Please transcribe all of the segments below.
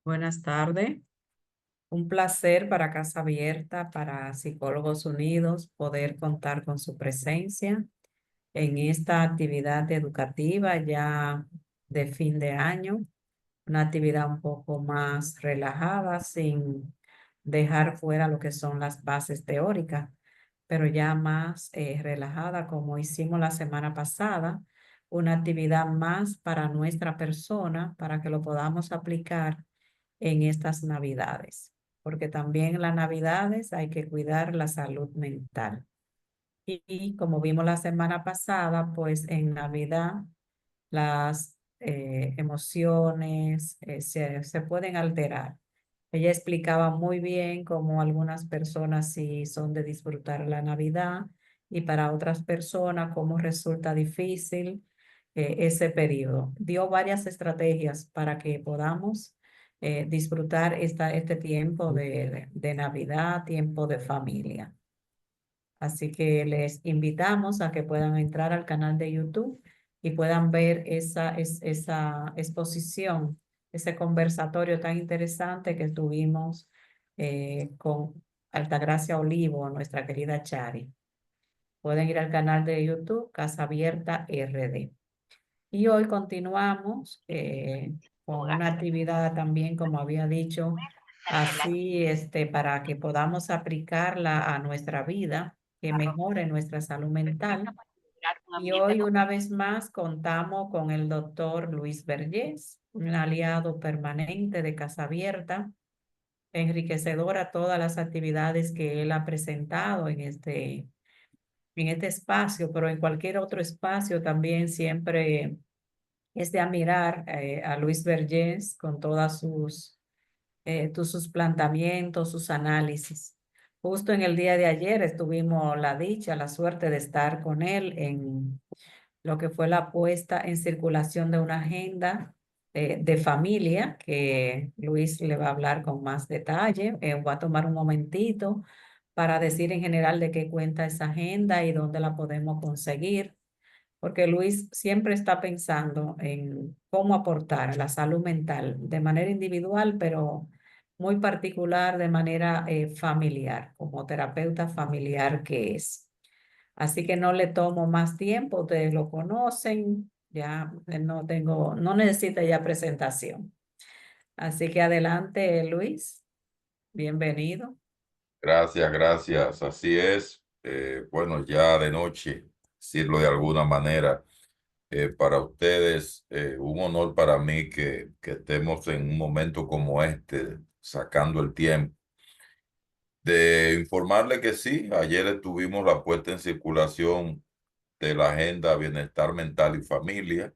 Buenas tardes. Un placer para Casa Abierta, para Psicólogos Unidos, poder contar con su presencia en esta actividad educativa ya de fin de año, una actividad un poco más relajada, sin dejar fuera lo que son las bases teóricas, pero ya más relajada como hicimos la semana pasada, una actividad más para nuestra persona, para que lo podamos aplicar en estas Navidades, porque también en las Navidades hay que cuidar la salud mental. Y como vimos la semana pasada, pues en Navidad las emociones se pueden alterar. Ella explicaba muy bien cómo algunas personas sí son de disfrutar la Navidad y para otras personas cómo resulta difícil ese periodo. Dio varias estrategias para que podamos disfrutar este tiempo de Navidad, tiempo de familia. Así que les invitamos a que puedan entrar al canal de YouTube y puedan ver esa exposición, ese conversatorio tan interesante que tuvimos con Altagracia Olivo, nuestra querida Chari. Pueden ir al canal de YouTube, Casa Abierta RD. Y hoy continuamos con una actividad también, como había dicho, así para que podamos aplicarla a nuestra vida, que mejore nuestra salud mental. Y hoy una vez más contamos con el doctor Luis Vergés, un aliado permanente de Casa Abierta, enriquecedora todas las actividades que él ha presentado en este espacio, pero en cualquier otro espacio también siempre es de admirar a Luis Vergés con todos sus planteamientos, sus análisis. Justo en el día de ayer tuvimos la dicha, la suerte de estar con él en lo que fue la puesta en circulación de una agenda de familia, que Luis le va a hablar con más detalle. Voy a tomar un momentito para decir en general de qué cuenta esa agenda y dónde la podemos conseguir, porque Luis siempre está pensando en cómo aportar a la salud mental de manera individual, pero muy particular de manera familiar, como terapeuta familiar que es. Así que no le tomo más tiempo, ustedes lo conocen, ya no necesita ya presentación. Así que adelante, Luis, bienvenido. Gracias, gracias. Así es. Bueno, ya de noche, decirlo de alguna manera, para ustedes, un honor para mí que estemos en un momento como este, sacando el tiempo. De informarle que sí, ayer estuvimos la puesta en circulación de la Agenda Bienestar Mental y Familia.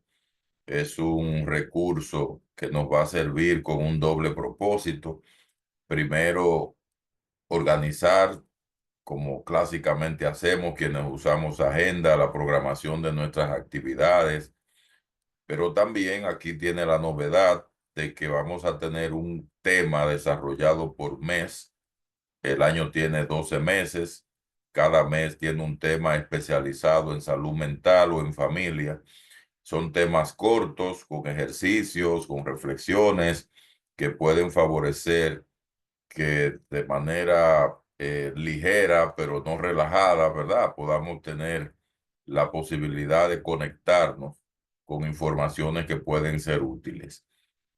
Es un recurso que nos va a servir con un doble propósito. Primero, organizar como clásicamente hacemos quienes usamos agenda, la programación de nuestras actividades, pero también aquí tiene la novedad de que vamos a tener un tema desarrollado por mes. El año tiene 12 meses, cada mes tiene un tema especializado en salud mental o en familia. Son temas cortos, con ejercicios, con reflexiones que pueden favorecer que de manera ligera, pero no relajada, ¿verdad? Podamos tener la posibilidad de conectarnos con informaciones que pueden ser útiles.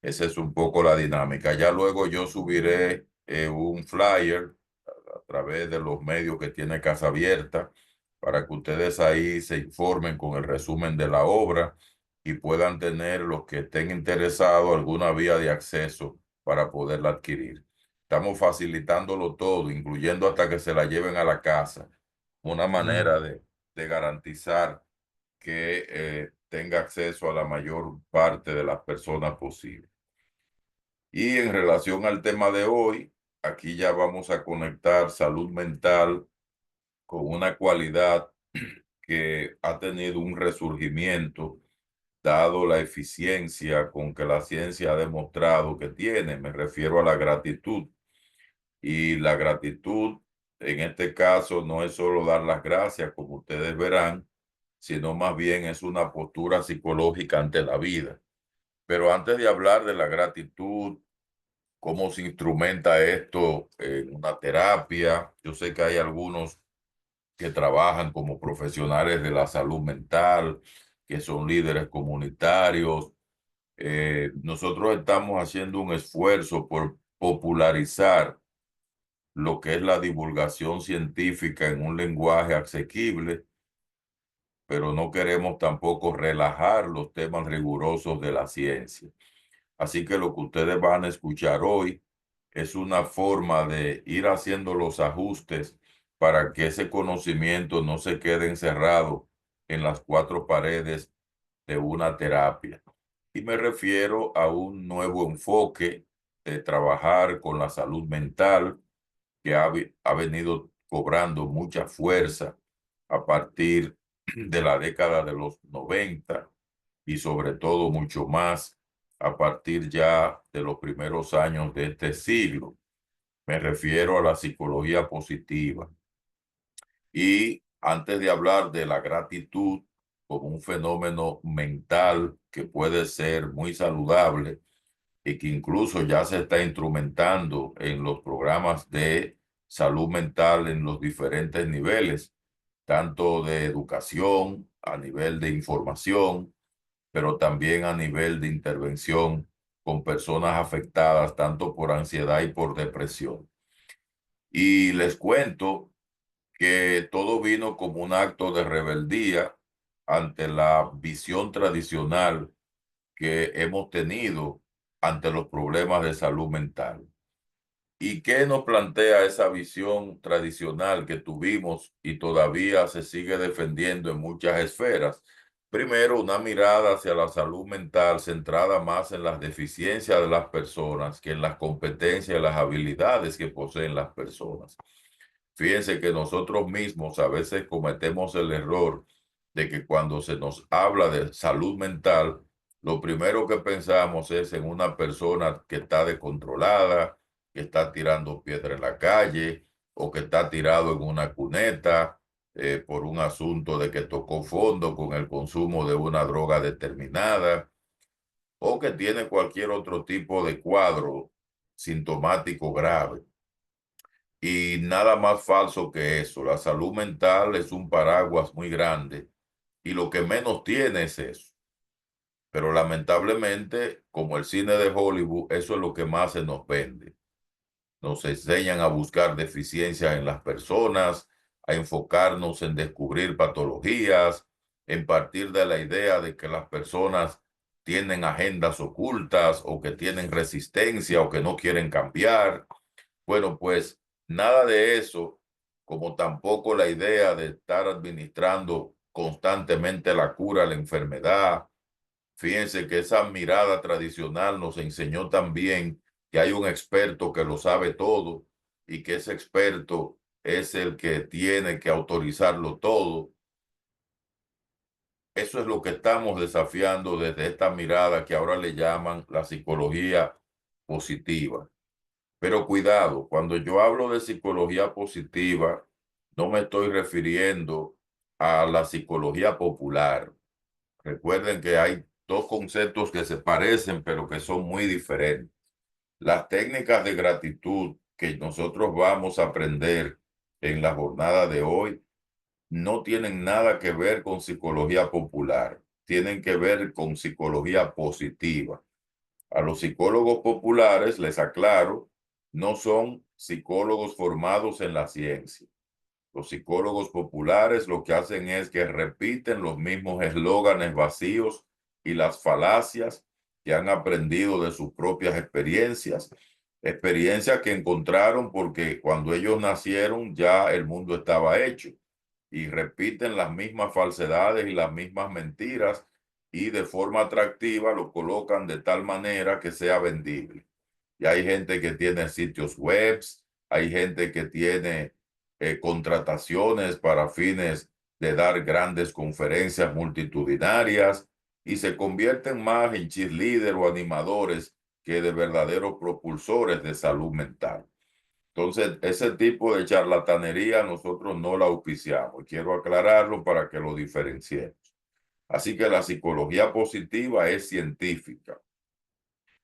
Esa es un poco la dinámica. Ya luego yo subiré un flyer a través de los medios que tiene Casa Abierta para que ustedes ahí se informen con el resumen de la obra y puedan tener, los que estén interesados, alguna vía de acceso para poderla adquirir. Estamos facilitándolo todo, incluyendo hasta que se la lleven a la casa. Una Mm. manera de garantizar que tenga acceso a la mayor parte de las personas posible. Y en relación al tema de hoy, aquí ya vamos a conectar salud mental con una cualidad que ha tenido un resurgimiento dado la eficiencia con que la ciencia ha demostrado que tiene. Me refiero a la gratitud. Y la gratitud, en este caso, no es solo dar las gracias, como ustedes verán, sino más bien es una postura psicológica ante la vida. Pero antes de hablar de la gratitud cómo se instrumenta esto en una terapia. Yo sé que hay algunos que trabajan como profesionales de la salud mental, que son líderes comunitarios. Nosotros estamos haciendo un esfuerzo por popularizar lo que es la divulgación científica en un lenguaje asequible, pero no queremos tampoco relajar los temas rigurosos de la ciencia. Así que lo que ustedes van a escuchar hoy es una forma de ir haciendo los ajustes para que ese conocimiento no se quede encerrado en las cuatro paredes de una terapia. Y me refiero a un nuevo enfoque de trabajar con la salud mental que ha venido cobrando mucha fuerza a partir de la década de los 90 y sobre todo mucho más a partir ya de los primeros años de este siglo. Me refiero a la psicología positiva. Y antes de hablar de la gratitud como un fenómeno mental que puede ser muy saludable y que incluso ya se está instrumentando en los programas de salud mental en los diferentes niveles, tanto de educación, a nivel de información, pero también a nivel de intervención con personas afectadas tanto por ansiedad y por depresión. Y les cuento que todo vino como un acto de rebeldía ante la visión tradicional que hemos tenido ante los problemas de salud mental. ¿Y qué nos plantea esa visión tradicional que tuvimos y todavía se sigue defendiendo en muchas esferas? Primero, una mirada hacia la salud mental centrada más en las deficiencias de las personas que en las competencias y las habilidades que poseen las personas. Fíjense que nosotros mismos a veces cometemos el error de que cuando se nos habla de salud mental, lo primero que pensamos es en una persona que está descontrolada, que está tirando piedra en la calle o que está tirado en una cuneta por un asunto de que tocó fondo con el consumo de una droga determinada o que tiene cualquier otro tipo de cuadro sintomático grave. Y nada más falso que eso. La salud mental es un paraguas muy grande y lo que menos tiene es eso. Pero lamentablemente, como el cine de Hollywood, eso es lo que más se nos vende. Nos enseñan a buscar deficiencias en las personas, a enfocarnos en descubrir patologías, en partir de la idea de que las personas tienen agendas ocultas o que tienen resistencia o que no quieren cambiar. Bueno, pues nada de eso, como tampoco la idea de estar administrando constantemente la cura a la enfermedad. Fíjense que esa mirada tradicional nos enseñó también que hay un experto que lo sabe todo y que ese experto es el que tiene que autorizarlo todo. Eso es lo que estamos desafiando desde esta mirada que ahora le llaman la psicología positiva. Pero cuidado, cuando yo hablo de psicología positiva, no me estoy refiriendo a la psicología popular. Recuerden que hay dos conceptos que se parecen, pero que son muy diferentes. Las técnicas de gratitud que nosotros vamos a aprender en la jornada de hoy no tienen nada que ver con psicología popular, tienen que ver con psicología positiva. A los psicólogos populares, les aclaro, no son psicólogos formados en la ciencia. Los psicólogos populares lo que hacen es que repiten los mismos eslóganes vacíos y las falacias que han aprendido de sus propias experiencias, experiencias que encontraron porque cuando ellos nacieron ya el mundo estaba hecho y repiten las mismas falsedades y las mismas mentiras y de forma atractiva lo colocan de tal manera que sea vendible. Y hay gente que tiene sitios webs, hay gente que tiene contrataciones para fines de dar grandes conferencias multitudinarias y se convierten más en cheerleader o animadores que de verdaderos propulsores de salud mental. Entonces, ese tipo de charlatanería nosotros no la auspiciamos. Quiero aclararlo para que lo diferenciemos. Así que la psicología positiva es científica.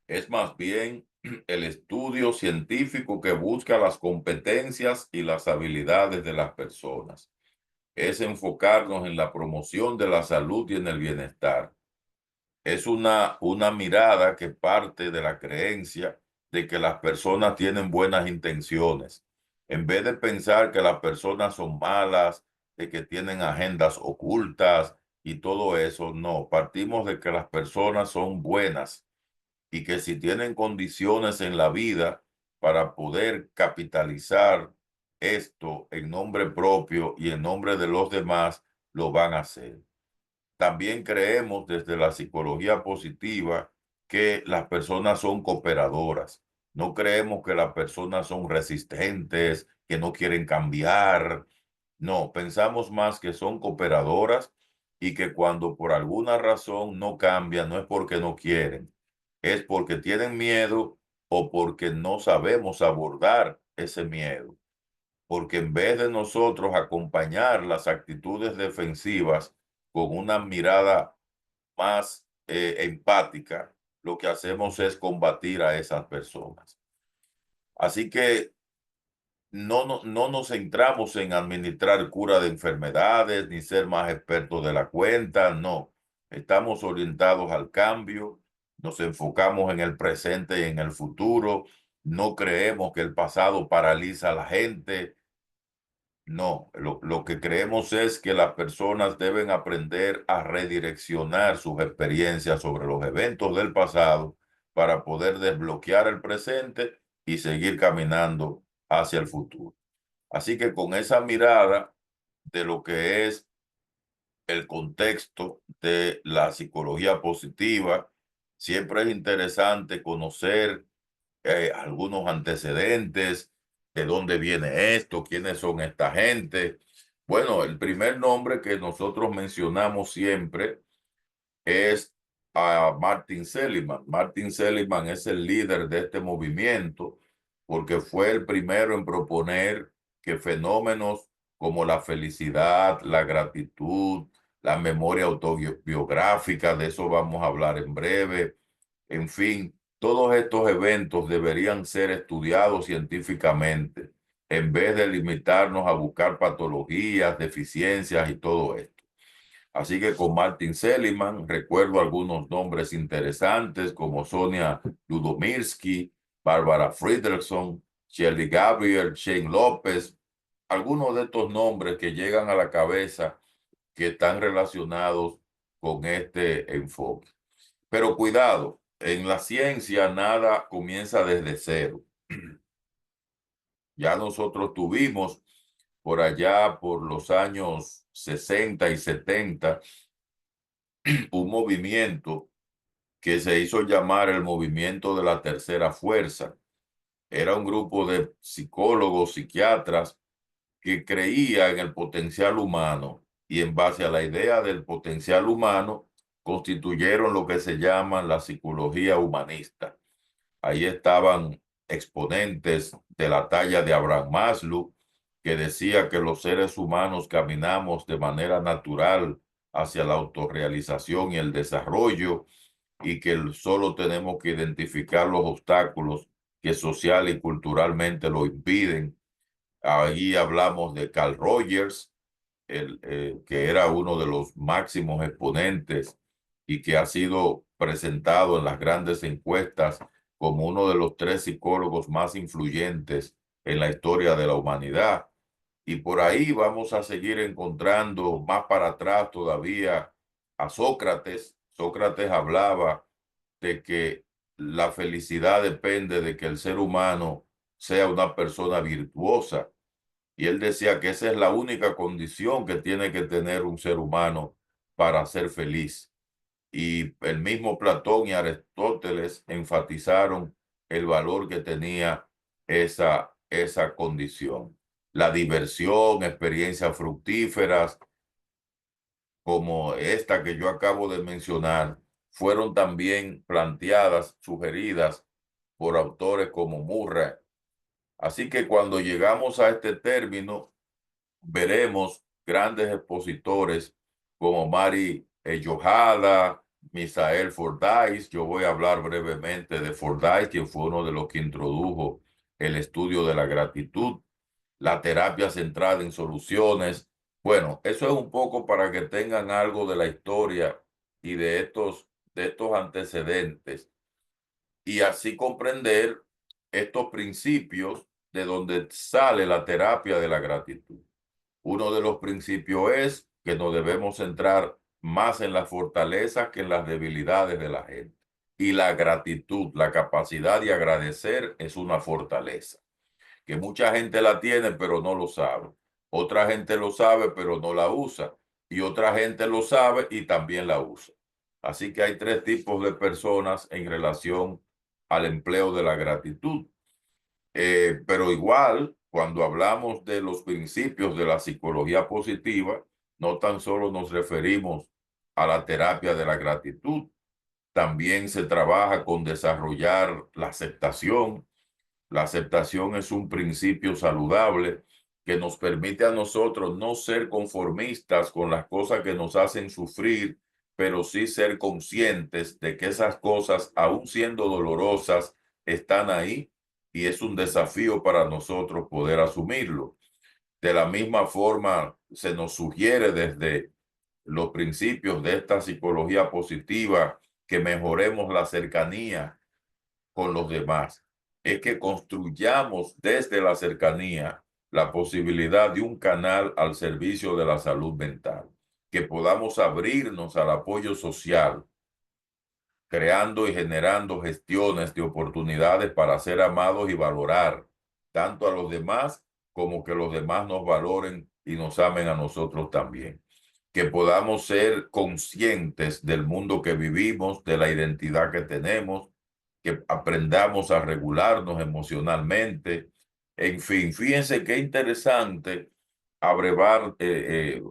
Es más bien el estudio científico que busca las competencias y las habilidades de las personas. Es enfocarnos en la promoción de la salud y en el bienestar. Es una mirada que parte de la creencia de que las personas tienen buenas intenciones. En vez de pensar que las personas son malas, de que tienen agendas ocultas y todo eso, no, partimos de que las personas son buenas y que si tienen condiciones en la vida para poder capitalizar esto en nombre propio y en nombre de los demás, lo van a hacer. También creemos desde la psicología positiva que las personas son cooperadoras. No creemos que las personas son resistentes, que no quieren cambiar. No, pensamos más que son cooperadoras y que cuando por alguna razón no cambian, no es porque no quieren, es porque tienen miedo o porque no sabemos abordar ese miedo. Porque en vez de nosotros acompañar las actitudes defensivas con una mirada más empática, lo que hacemos es combatir a esas personas. Así que no nos centramos en administrar cura de enfermedades ni ser más expertos de la cuenta, no. Estamos orientados al cambio, nos enfocamos en el presente y en el futuro, no creemos que el pasado paraliza a la gente. No, lo que creemos es que las personas deben aprender a redireccionar sus experiencias sobre los eventos del pasado para poder desbloquear el presente y seguir caminando hacia el futuro. Así que con esa mirada de lo que es el contexto de la psicología positiva, siempre es interesante conocer algunos antecedentes, de dónde viene esto, quiénes son esta gente. Bueno, el primer nombre que nosotros mencionamos siempre es a Martin Seligman. Martin Seligman es el líder de este movimiento porque fue el primero en proponer que fenómenos como la felicidad, la gratitud, la memoria autobiográfica, de eso vamos a hablar en breve, en fin, todos estos eventos deberían ser estudiados científicamente en vez de limitarnos a buscar patologías, deficiencias y todo esto. Así que con Martin Seligman recuerdo algunos nombres interesantes como Sonia Ludomirsky, Barbara Friedrichson, Shirley Gabriel, Shane López, algunos de estos nombres que llegan a la cabeza que están relacionados con este enfoque. Pero cuidado, en la ciencia nada comienza desde cero. Ya nosotros tuvimos por allá por los años 60 y 70 un movimiento que se hizo llamar el movimiento de la tercera fuerza. Era un grupo de psicólogos, psiquiatras que creía en el potencial humano y en base a la idea del potencial humano constituyeron lo que se llama la psicología humanista. Ahí estaban exponentes de la talla de Abraham Maslow, que decía que los seres humanos caminamos de manera natural hacia la autorrealización y el desarrollo y que solo tenemos que identificar los obstáculos que social y culturalmente lo impiden. Ahí hablamos de Carl Rogers, que era uno de los máximos exponentes y que ha sido presentado en las grandes encuestas como uno de los tres psicólogos más influyentes en la historia de la humanidad. Y por ahí vamos a seguir encontrando más para atrás todavía a Sócrates. Sócrates hablaba de que la felicidad depende de que el ser humano sea una persona virtuosa. Y él decía que esa es la única condición que tiene que tener un ser humano para ser feliz. Y el mismo Platón y Aristóteles enfatizaron el valor que tenía esa condición. La diversión, experiencias fructíferas, como esta que yo acabo de mencionar, fueron también planteadas, sugeridas por autores como Murray. Así que cuando llegamos a este término, veremos grandes expositores como Mari Yohada, Misael Fordyce. Yo voy a hablar brevemente de Fordyce, quien fue uno de los que introdujo el estudio de la gratitud, la terapia centrada en soluciones. Bueno, eso es un poco para que tengan algo de la historia y de estos antecedentes y así comprender estos principios de donde sale la terapia de la gratitud. Uno de los principios es que nos debemos centrar más en las fortalezas que en las debilidades de la gente. Y la gratitud, la capacidad de agradecer es una fortaleza, que mucha gente la tiene pero no lo sabe. Otra gente lo sabe pero no la usa. Y otra gente lo sabe y también la usa. Así que hay tres tipos de personas en relación al empleo de la gratitud. Pero igual, cuando hablamos de los principios de la psicología positiva, no tan solo nos referimos a la terapia de la gratitud, también se trabaja con desarrollar la aceptación. La aceptación es un principio saludable que nos permite a nosotros no ser conformistas con las cosas que nos hacen sufrir, pero sí ser conscientes de que esas cosas, aun siendo dolorosas, están ahí y es un desafío para nosotros poder asumirlo. De la misma forma, se nos sugiere desde los principios de esta psicología positiva que mejoremos la cercanía con los demás. Es que construyamos desde la cercanía la posibilidad de un canal al servicio de la salud mental, que podamos abrirnos al apoyo social, creando y generando gestiones de oportunidades para ser amados y valorar tanto a los demás como que los demás nos valoren y nos amen a nosotros también. Que podamos ser conscientes del mundo que vivimos, de la identidad que tenemos, que aprendamos a regularnos emocionalmente. En fin, fíjense qué interesante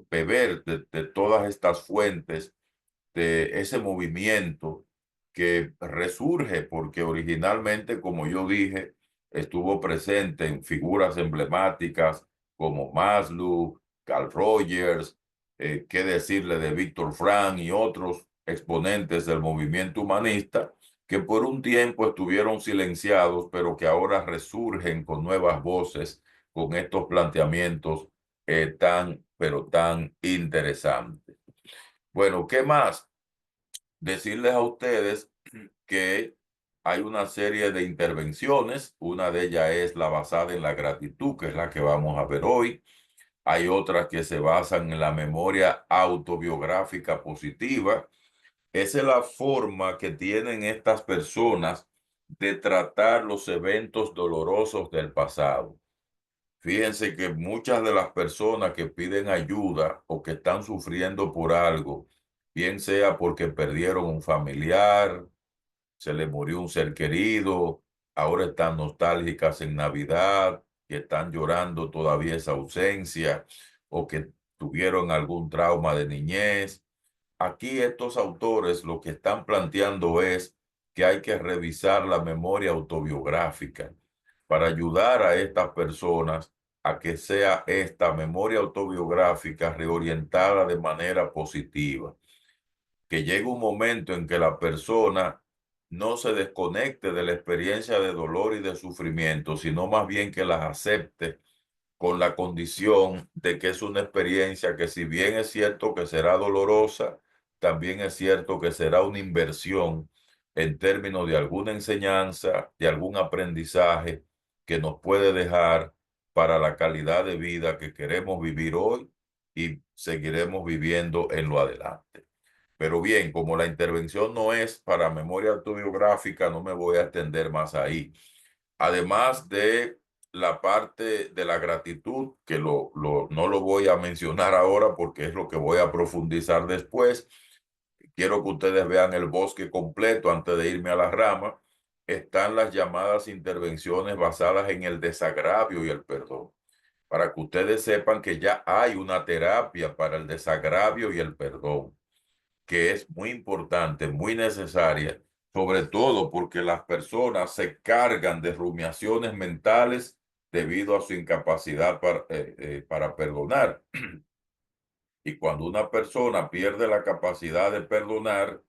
beber de todas estas fuentes de ese movimiento que resurge porque originalmente, como yo dije, estuvo presente en figuras emblemáticas como Maslow, Carl Rogers, qué decirle de Víctor Frank y otros exponentes del movimiento humanista que por un tiempo estuvieron silenciados, pero que ahora resurgen con nuevas voces, con estos planteamientos pero tan interesantes. Bueno, ¿qué más? Decirles a ustedes que hay una serie de intervenciones. Una de ellas es la basada en la gratitud, que es la que vamos a ver hoy. Hay otras que se basan en la memoria autobiográfica positiva. Esa es la forma que tienen estas personas de tratar los eventos dolorosos del pasado. Fíjense que muchas de las personas que piden ayuda o que están sufriendo por algo, bien sea porque perdieron un familiar, se les murió un ser querido, ahora están nostálgicas en Navidad, que están llorando todavía esa ausencia, o que tuvieron algún trauma de niñez. Aquí estos autores lo que están planteando es que hay que revisar la memoria autobiográfica para ayudar a estas personas a que sea esta memoria autobiográfica reorientada de manera positiva, que llegue un momento en que la persona no se desconecte de la experiencia de dolor y de sufrimiento, sino más bien que las acepte con la condición de que es una experiencia que, si bien es cierto que será dolorosa, también es cierto que será una inversión en términos de alguna enseñanza, de algún aprendizaje que nos puede dejar para la calidad de vida que queremos vivir hoy y seguiremos viviendo en lo adelante. Pero bien, como la intervención no es para memoria autobiográfica, no me voy a extender más ahí. Además de la parte de la gratitud, que no lo voy a mencionar ahora porque es lo que voy a profundizar después. Quiero que ustedes vean el bosque completo antes de irme a la rama. Están las llamadas intervenciones basadas en el desagravio y el perdón. Para que ustedes sepan que ya hay una terapia para el desagravio y el perdón, que es muy importante, muy necesaria, sobre todo porque las personas se cargan de rumiaciones mentales debido a su incapacidad para perdonar. Y cuando una persona pierde la capacidad de perdonar,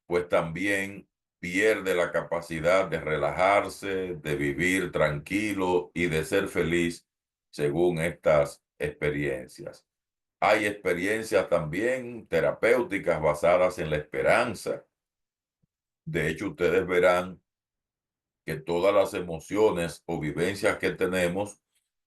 pues también pierde la capacidad de relajarse, de vivir tranquilo y de ser feliz según estas experiencias. Hay experiencias también terapéuticas basadas en la esperanza. De hecho, ustedes verán que todas las emociones o vivencias que tenemos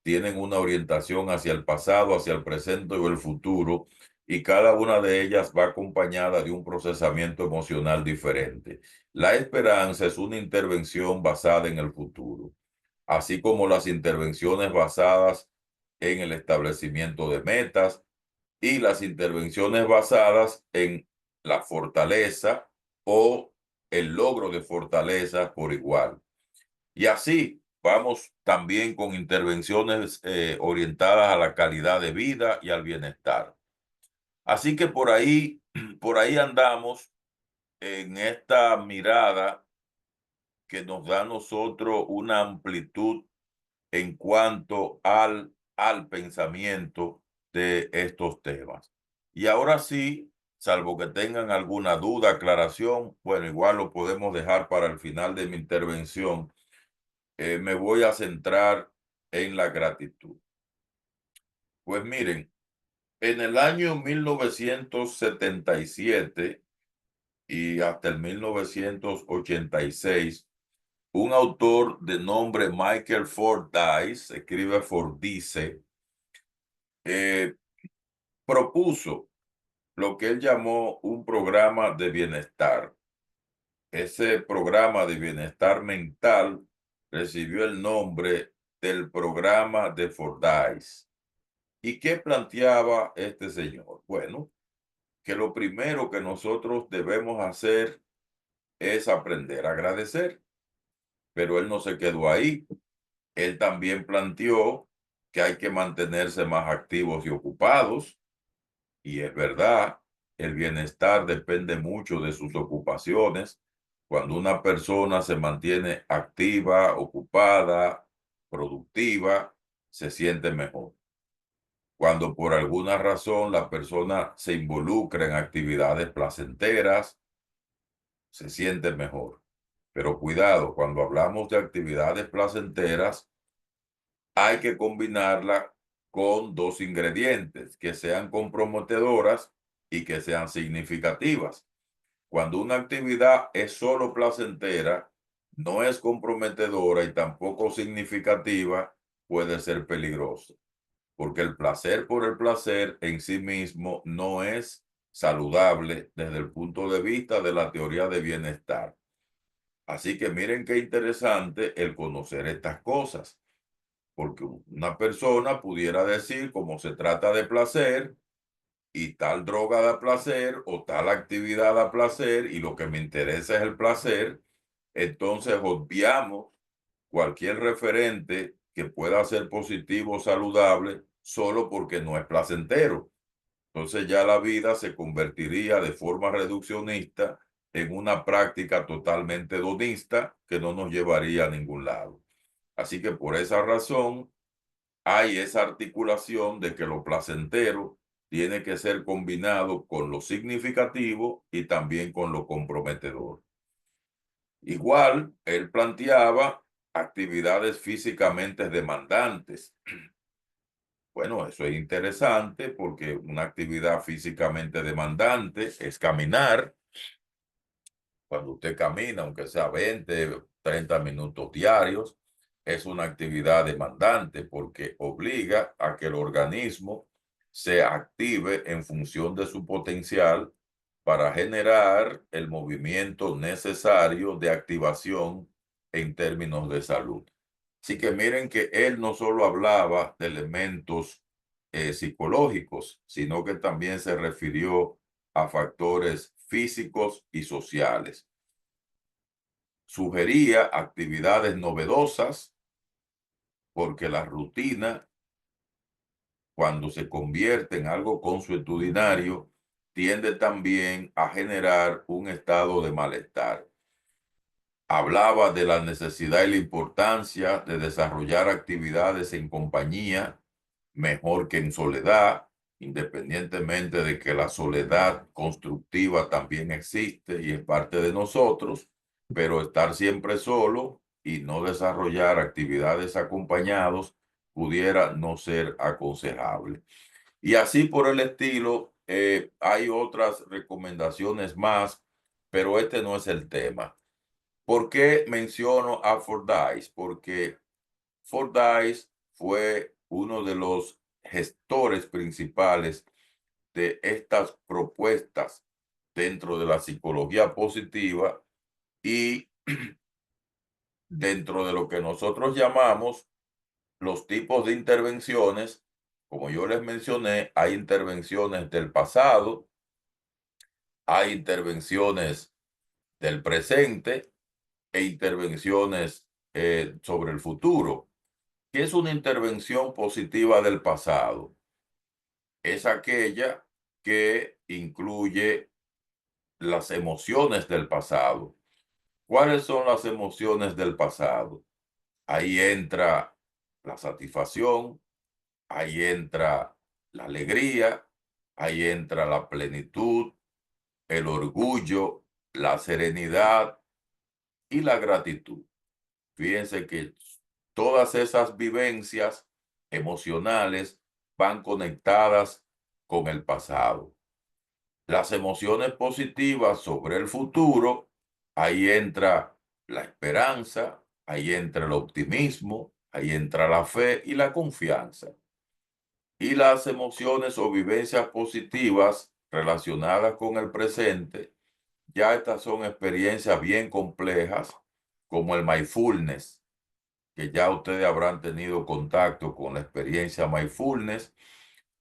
tienen una orientación hacia el pasado, hacia el presente o el futuro, y cada una de ellas va acompañada de un procesamiento emocional diferente. La esperanza es una intervención basada en el futuro, así como las intervenciones basadas en el establecimiento de metas y las intervenciones basadas en la fortaleza o el logro de fortaleza por igual. Y así vamos también con intervenciones orientadas a la calidad de vida y al bienestar. Así que por ahí andamos en esta mirada que nos da a nosotros una amplitud en cuanto al pensamiento de estos temas. Y ahora sí, salvo que tengan alguna duda, aclaración, bueno, igual lo podemos dejar para el final de mi intervención. Me voy a centrar en la gratitud. Pues miren, en el año 1977 y hasta el 1986, un autor de nombre Michael Fordyce, escribe Fordyce, eh, propuso lo que él llamó un programa de bienestar. Ese programa de bienestar mental recibió el nombre del programa de Fordyce. ¿Y qué planteaba este señor? Bueno, que lo primero que nosotros debemos hacer es aprender a agradecer, pero él no se quedó ahí. Él también planteó que hay que mantenerse más activos y ocupados, y es verdad, el bienestar depende mucho de sus ocupaciones. Cuando una persona se mantiene activa, ocupada, productiva, se siente mejor. Cuando por alguna razón la persona se involucra en actividades placenteras, se siente mejor. Pero cuidado, cuando hablamos de actividades placenteras, hay que combinarla con dos ingredientes que sean comprometedoras y que sean significativas. Cuando una actividad es solo placentera, no es comprometedora y tampoco significativa, puede ser peligroso, porque el placer por el placer en sí mismo no es saludable desde el punto de vista de la teoría de bienestar. Así que miren qué interesante el conocer estas cosas, porque una persona pudiera decir, como se trata de placer y tal droga da placer o tal actividad da placer y lo que me interesa es el placer, entonces obviamos cualquier referente que pueda ser positivo o saludable solo porque no es placentero. Entonces ya la vida se convertiría de forma reduccionista en una práctica totalmente hedonista que no nos llevaría a ningún lado. Así que por esa razón hay esa articulación de que lo placentero tiene que ser combinado con lo significativo y también con lo comprometedor. Igual, él planteaba actividades físicamente demandantes. Bueno, eso es interesante porque una actividad físicamente demandante es caminar. Cuando usted camina, aunque sea 20, 30 minutos diarios, es una actividad demandante porque obliga a que el organismo se active en función de su potencial para generar el movimiento necesario de activación en términos de salud. Así que miren que él no solo hablaba de elementos psicológicos, sino que también se refirió a factores físicos y sociales. Sugería actividades novedosas porque la rutina, cuando se convierte en algo consuetudinario, tiende también a generar un estado de malestar. Hablaba de la necesidad y la importancia de desarrollar actividades en compañía, mejor que en soledad. independientemente de que la soledad constructiva también existe y es parte de nosotros, pero estar siempre solo y no desarrollar actividades acompañados pudiera no ser aconsejable. Y así por el estilo, hay otras recomendaciones más, pero este no es el tema. ¿Por qué menciono a Fordyce? Porque Fordyce fue uno de los gestores principales de estas propuestas dentro de la psicología positiva y dentro de lo que nosotros llamamos los tipos de intervenciones. Como yo les mencioné, hay intervenciones del pasado, hay intervenciones del presente e intervenciones sobre el futuro. ¿Qué es una intervención positiva del pasado? Es aquella que incluye las emociones del pasado. ¿Cuáles son las emociones del pasado? Ahí entra la satisfacción, ahí entra la alegría, ahí entra la plenitud, el orgullo, la serenidad y la gratitud. Fíjense que todas esas vivencias emocionales van conectadas con el pasado. Las emociones positivas sobre el futuro, ahí entra la esperanza, ahí entra el optimismo, ahí entra la fe y la confianza. Y las emociones o vivencias positivas relacionadas con el presente, ya estas son experiencias bien complejas, como el mindfulness, que ya ustedes habrán tenido contacto con la experiencia mindfulness,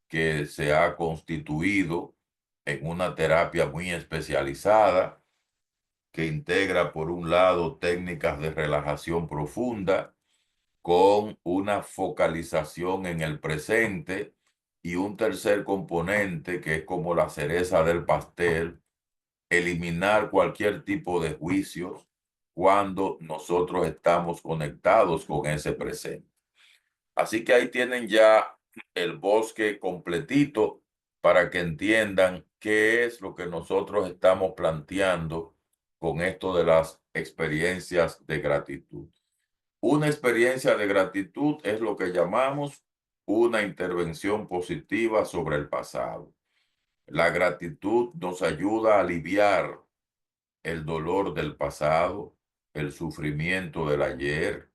que se ha constituido en una terapia muy especializada, que integra, por un lado, técnicas de relajación profunda con una focalización en el presente, y un tercer componente que es como la cereza del pastel: eliminar cualquier tipo de juicios cuando nosotros estamos conectados con ese presente. Así que ahí tienen ya el bosque completito para que entiendan qué es lo que nosotros estamos planteando con esto de las experiencias de gratitud. Una experiencia de gratitud es lo que llamamos una intervención positiva sobre el pasado. La gratitud nos ayuda a aliviar el dolor del pasado, el sufrimiento del ayer.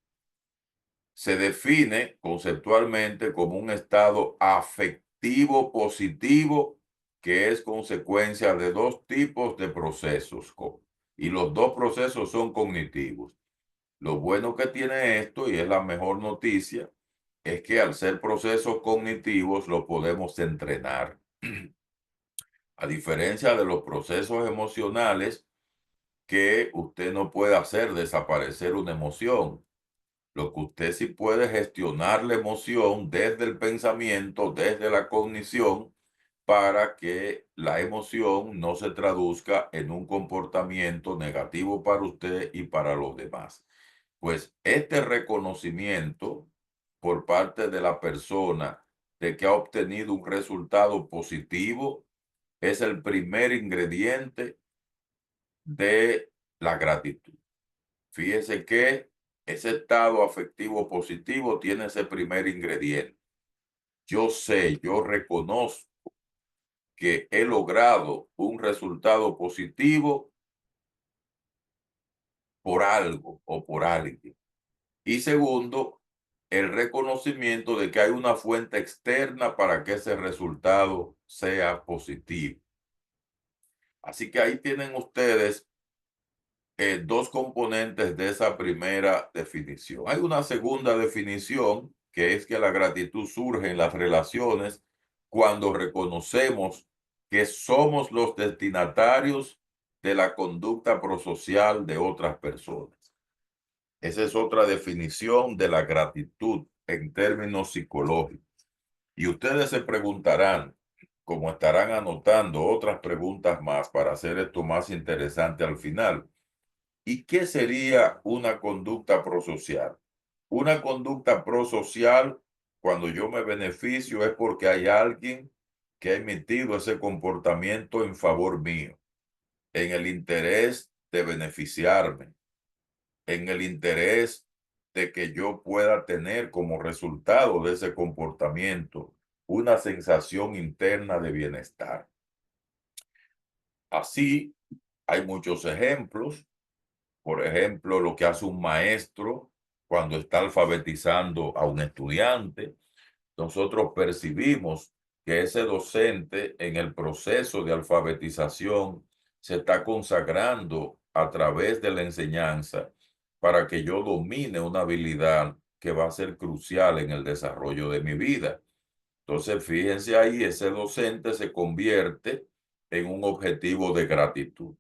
Se define conceptualmente como un estado afectivo positivo que es consecuencia de dos tipos de procesos, y los dos procesos son cognitivos. Lo bueno que tiene esto, y es la mejor noticia, es que al ser procesos cognitivos lo podemos entrenar. A diferencia de los procesos emocionales, que usted no puede hacer desaparecer una emoción. Lo que usted sí puede gestionar la emoción desde el pensamiento, desde la cognición, para que la emoción no se traduzca en un comportamiento negativo para usted y para los demás. Pues este reconocimiento por parte de la persona de que ha obtenido un resultado positivo es el primer ingrediente de la gratitud. Fíjese que ese estado afectivo positivo tiene ese primer ingrediente. Yo sé, yo reconozco que he logrado un resultado positivo por algo o por alguien. Y segundo, el reconocimiento de que hay una fuente externa para que ese resultado sea positivo. Así que ahí tienen ustedes dos componentes de esa primera definición. Hay una segunda definición, que es que la gratitud surge en las relaciones cuando reconocemos que somos los destinatarios de la conducta prosocial de otras personas. Esa es otra definición de la gratitud en términos psicológicos. Y ustedes se preguntarán, como estarán anotando otras preguntas más para hacer esto más interesante al final: ¿y qué sería una conducta prosocial? Una conducta prosocial, cuando yo me beneficio, es porque hay alguien que ha emitido ese comportamiento en favor mío, en el interés de beneficiarme, en el interés de que yo pueda tener como resultado de ese comportamiento una sensación interna de bienestar. Así, hay muchos ejemplos. Por ejemplo, lo que hace un maestro cuando está alfabetizando a un estudiante. Nosotros percibimos que ese docente en el proceso de alfabetización se está consagrando a través de la enseñanza para que yo domine una habilidad que va a ser crucial en el desarrollo de mi vida. Entonces, fíjense ahí, ese docente se convierte en un objetivo de gratitud.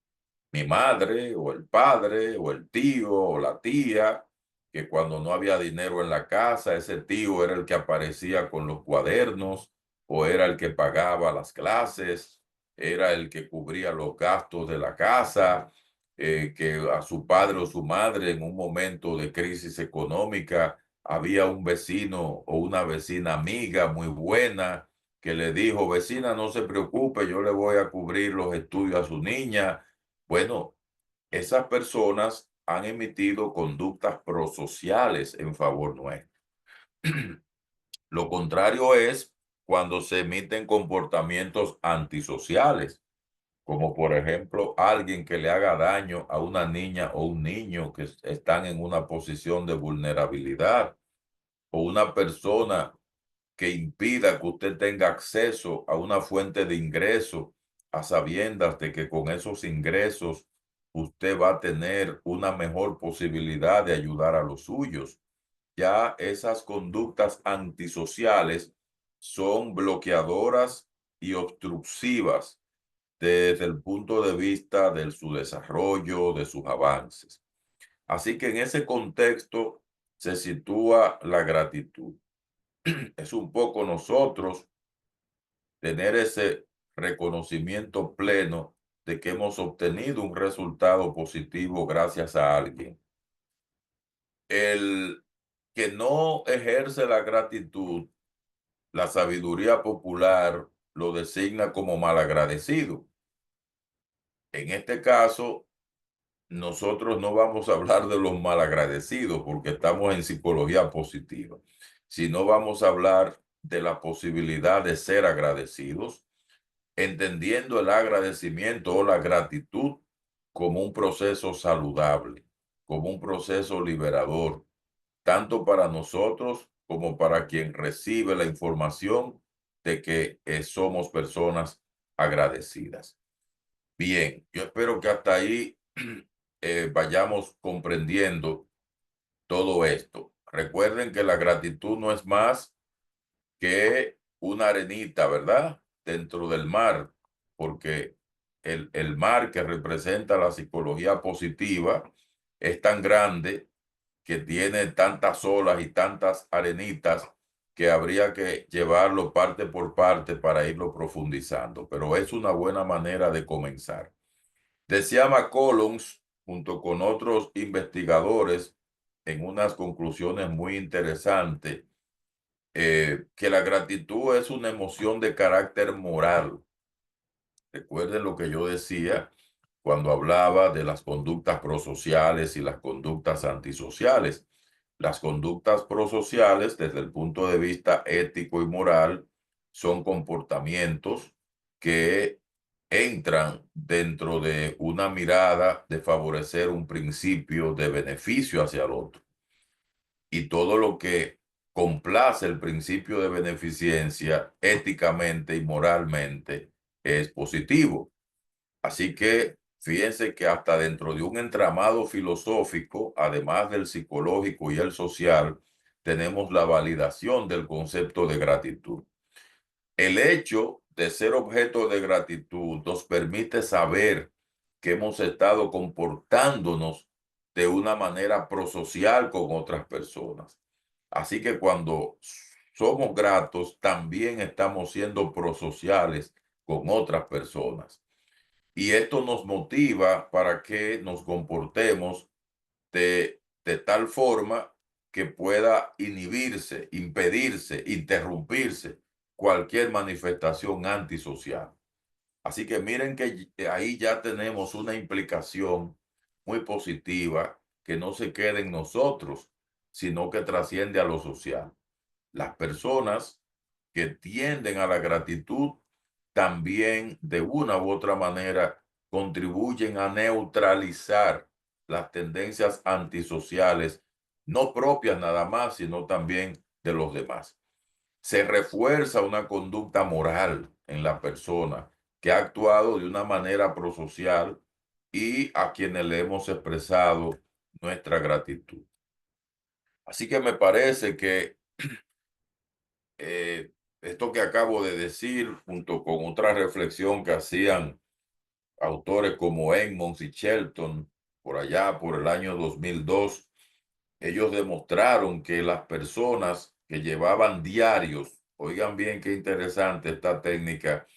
Mi madre o el padre o el tío o la tía, que cuando no había dinero en la casa, ese tío era el que aparecía con los cuadernos o era el que pagaba las clases, era el que cubría los gastos de la casa, que a su padre o su madre en un momento de crisis económica había un vecino o una vecina amiga muy buena que le dijo: vecina, no se preocupe, yo le voy a cubrir los estudios a su niña. Bueno, esas personas han emitido conductas prosociales en favor nuestro. Lo contrario es cuando se emiten comportamientos antisociales, como por ejemplo alguien que le haga daño a una niña o un niño que están en una posición de vulnerabilidad, o una persona que impida que usted tenga acceso a una fuente de ingreso a sabiendas de que con esos ingresos usted va a tener una mejor posibilidad de ayudar a los suyos. Ya esas conductas antisociales son bloqueadoras y obstructivas desde el punto de vista de su desarrollo, de sus avances. Así que en ese contexto se sitúa la gratitud. Es un poco nosotros tener ese reconocimiento pleno de que hemos obtenido un resultado positivo gracias a alguien. El que no ejerce la gratitud, la sabiduría popular lo designa como malagradecido. En este caso, nosotros no vamos a hablar de los malagradecidos porque estamos en psicología positiva, sino vamos a hablar de la posibilidad de ser agradecidos, entendiendo el agradecimiento o la gratitud como un proceso saludable, como un proceso liberador, tanto para nosotros como para quien recibe la información de que somos personas agradecidas. Bien, yo espero que hasta ahí vayamos comprendiendo todo esto. Recuerden que la gratitud no es más que una arenita, ¿verdad? Dentro del mar, porque el mar que representa la psicología positiva es tan grande que tiene tantas olas y tantas arenitas que habría que llevarlo parte por parte para irlo profundizando, pero es una buena manera de comenzar. Decía McCollums, junto con otros investigadores, en unas conclusiones muy interesantes, que la gratitud es una emoción de carácter moral. Recuerden lo que yo decía cuando hablaba de las conductas prosociales y las conductas antisociales. Las conductas prosociales, desde el punto de vista ético y moral, son comportamientos que entran dentro de una mirada de favorecer un principio de beneficio hacia el otro. Y todo lo que complace el principio de beneficencia éticamente y moralmente es positivo. Así que fíjense que hasta dentro de un entramado filosófico, además del psicológico y el social, tenemos la validación del concepto de gratitud. El hecho de ser objeto de gratitud nos permite saber que hemos estado comportándonos de una manera prosocial con otras personas. Así que cuando somos gratos, también estamos siendo prosociales con otras personas. Y esto nos motiva para que nos comportemos de tal forma que pueda inhibirse, impedirse, interrumpirse cualquier manifestación antisocial. Así que miren que ahí ya tenemos una implicación muy positiva que no se queda en nosotros, sino que trasciende a lo social. Las personas que tienden a la gratitud también de una u otra manera contribuyen a neutralizar las tendencias antisociales, no propias nada más, sino también de los demás. Se refuerza una conducta moral en la persona que ha actuado de una manera prosocial y a quienes le hemos expresado nuestra gratitud. Así que me parece que esto que acabo de decir, junto con otra reflexión que hacían autores como Edmonds y Shelton, por allá por el año 2002, ellos demostraron que las personas que llevaban diarios, oigan bien qué interesante esta técnica,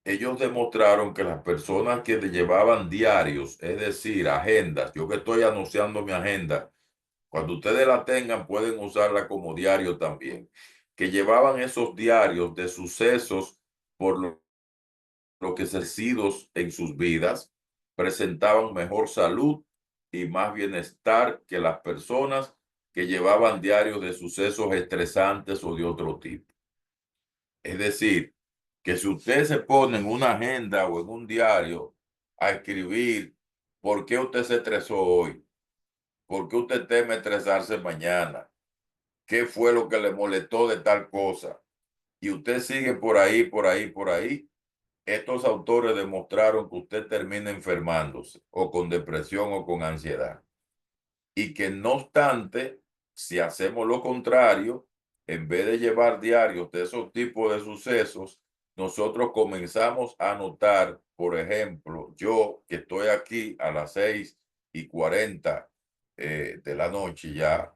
ellos demostraron que las personas que llevaban diarios, es decir, agendas, yo que estoy anunciando mi agenda, cuando ustedes la tengan pueden usarla como diario también, que llevaban esos diarios de sucesos por lo que sucedidos en sus vidas, presentaban mejor salud y más bienestar que las personas que llevaban diarios de sucesos estresantes o de otro tipo. Es decir, que si usted se pone en una agenda o en un diario a escribir por qué usted se estresó hoy, por qué usted teme estresarse mañana, qué fue lo que le molestó de tal cosa, y usted sigue por ahí, por ahí, por ahí, estos autores demostraron que usted termina enfermándose o con depresión o con ansiedad. Y que no obstante, si hacemos lo contrario, en vez de llevar diarios de esos tipos de sucesos, nosotros comenzamos a notar, por ejemplo, yo que estoy aquí a las 6:40 de la noche ya,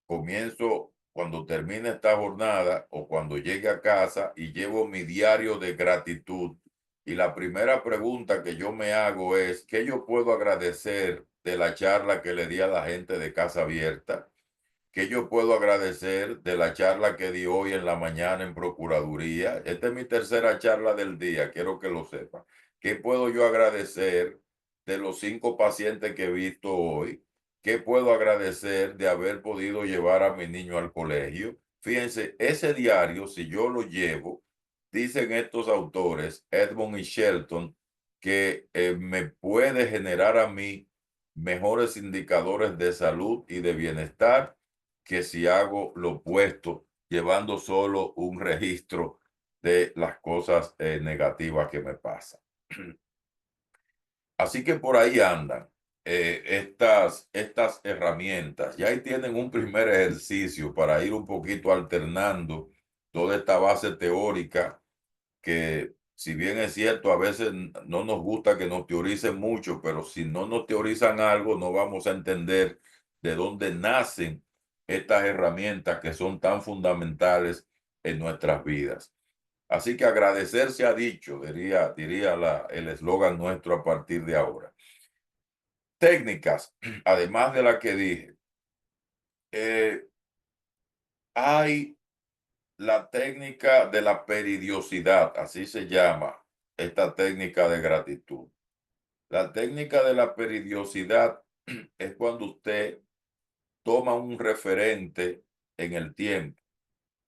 comienzo cuando termine esta jornada o cuando llegue a casa y llevo mi diario de gratitud. Y la primera pregunta que yo me hago es, ¿qué yo puedo agradecer de la charla que le di a la gente de Casa Abierta? ¿Qué yo puedo agradecer de la charla que di hoy en la mañana en Procuraduría? Esta es mi tercera charla del día, quiero que lo sepa. ¿Qué puedo yo agradecer de los 5 pacientes que he visto hoy? ¿Qué puedo agradecer de haber podido llevar a mi niño al colegio? Fíjense, ese diario, si yo lo llevo, dicen estos autores, Edmond y Shelton, que me puede generar a mí mejores indicadores de salud y de bienestar que si hago lo opuesto, llevando solo un registro de las cosas negativas que me pasan. Así que por ahí andan estas herramientas. Ya ahí tienen un primer ejercicio para ir un poquito alternando toda esta base teórica que, si bien es cierto, a veces no nos gusta que nos teoricen mucho, pero si no nos teorizan algo, no vamos a entender de dónde nacen estas herramientas que son tan fundamentales en nuestras vidas. Así que agradecer se ha dicho, diría el eslogan nuestro a partir de ahora. Técnicas, además de la que dije, hay la técnica de la peridiosidad, así se llama esta técnica de gratitud. La técnica de la peridiosidad es cuando usted toma un referente en el tiempo,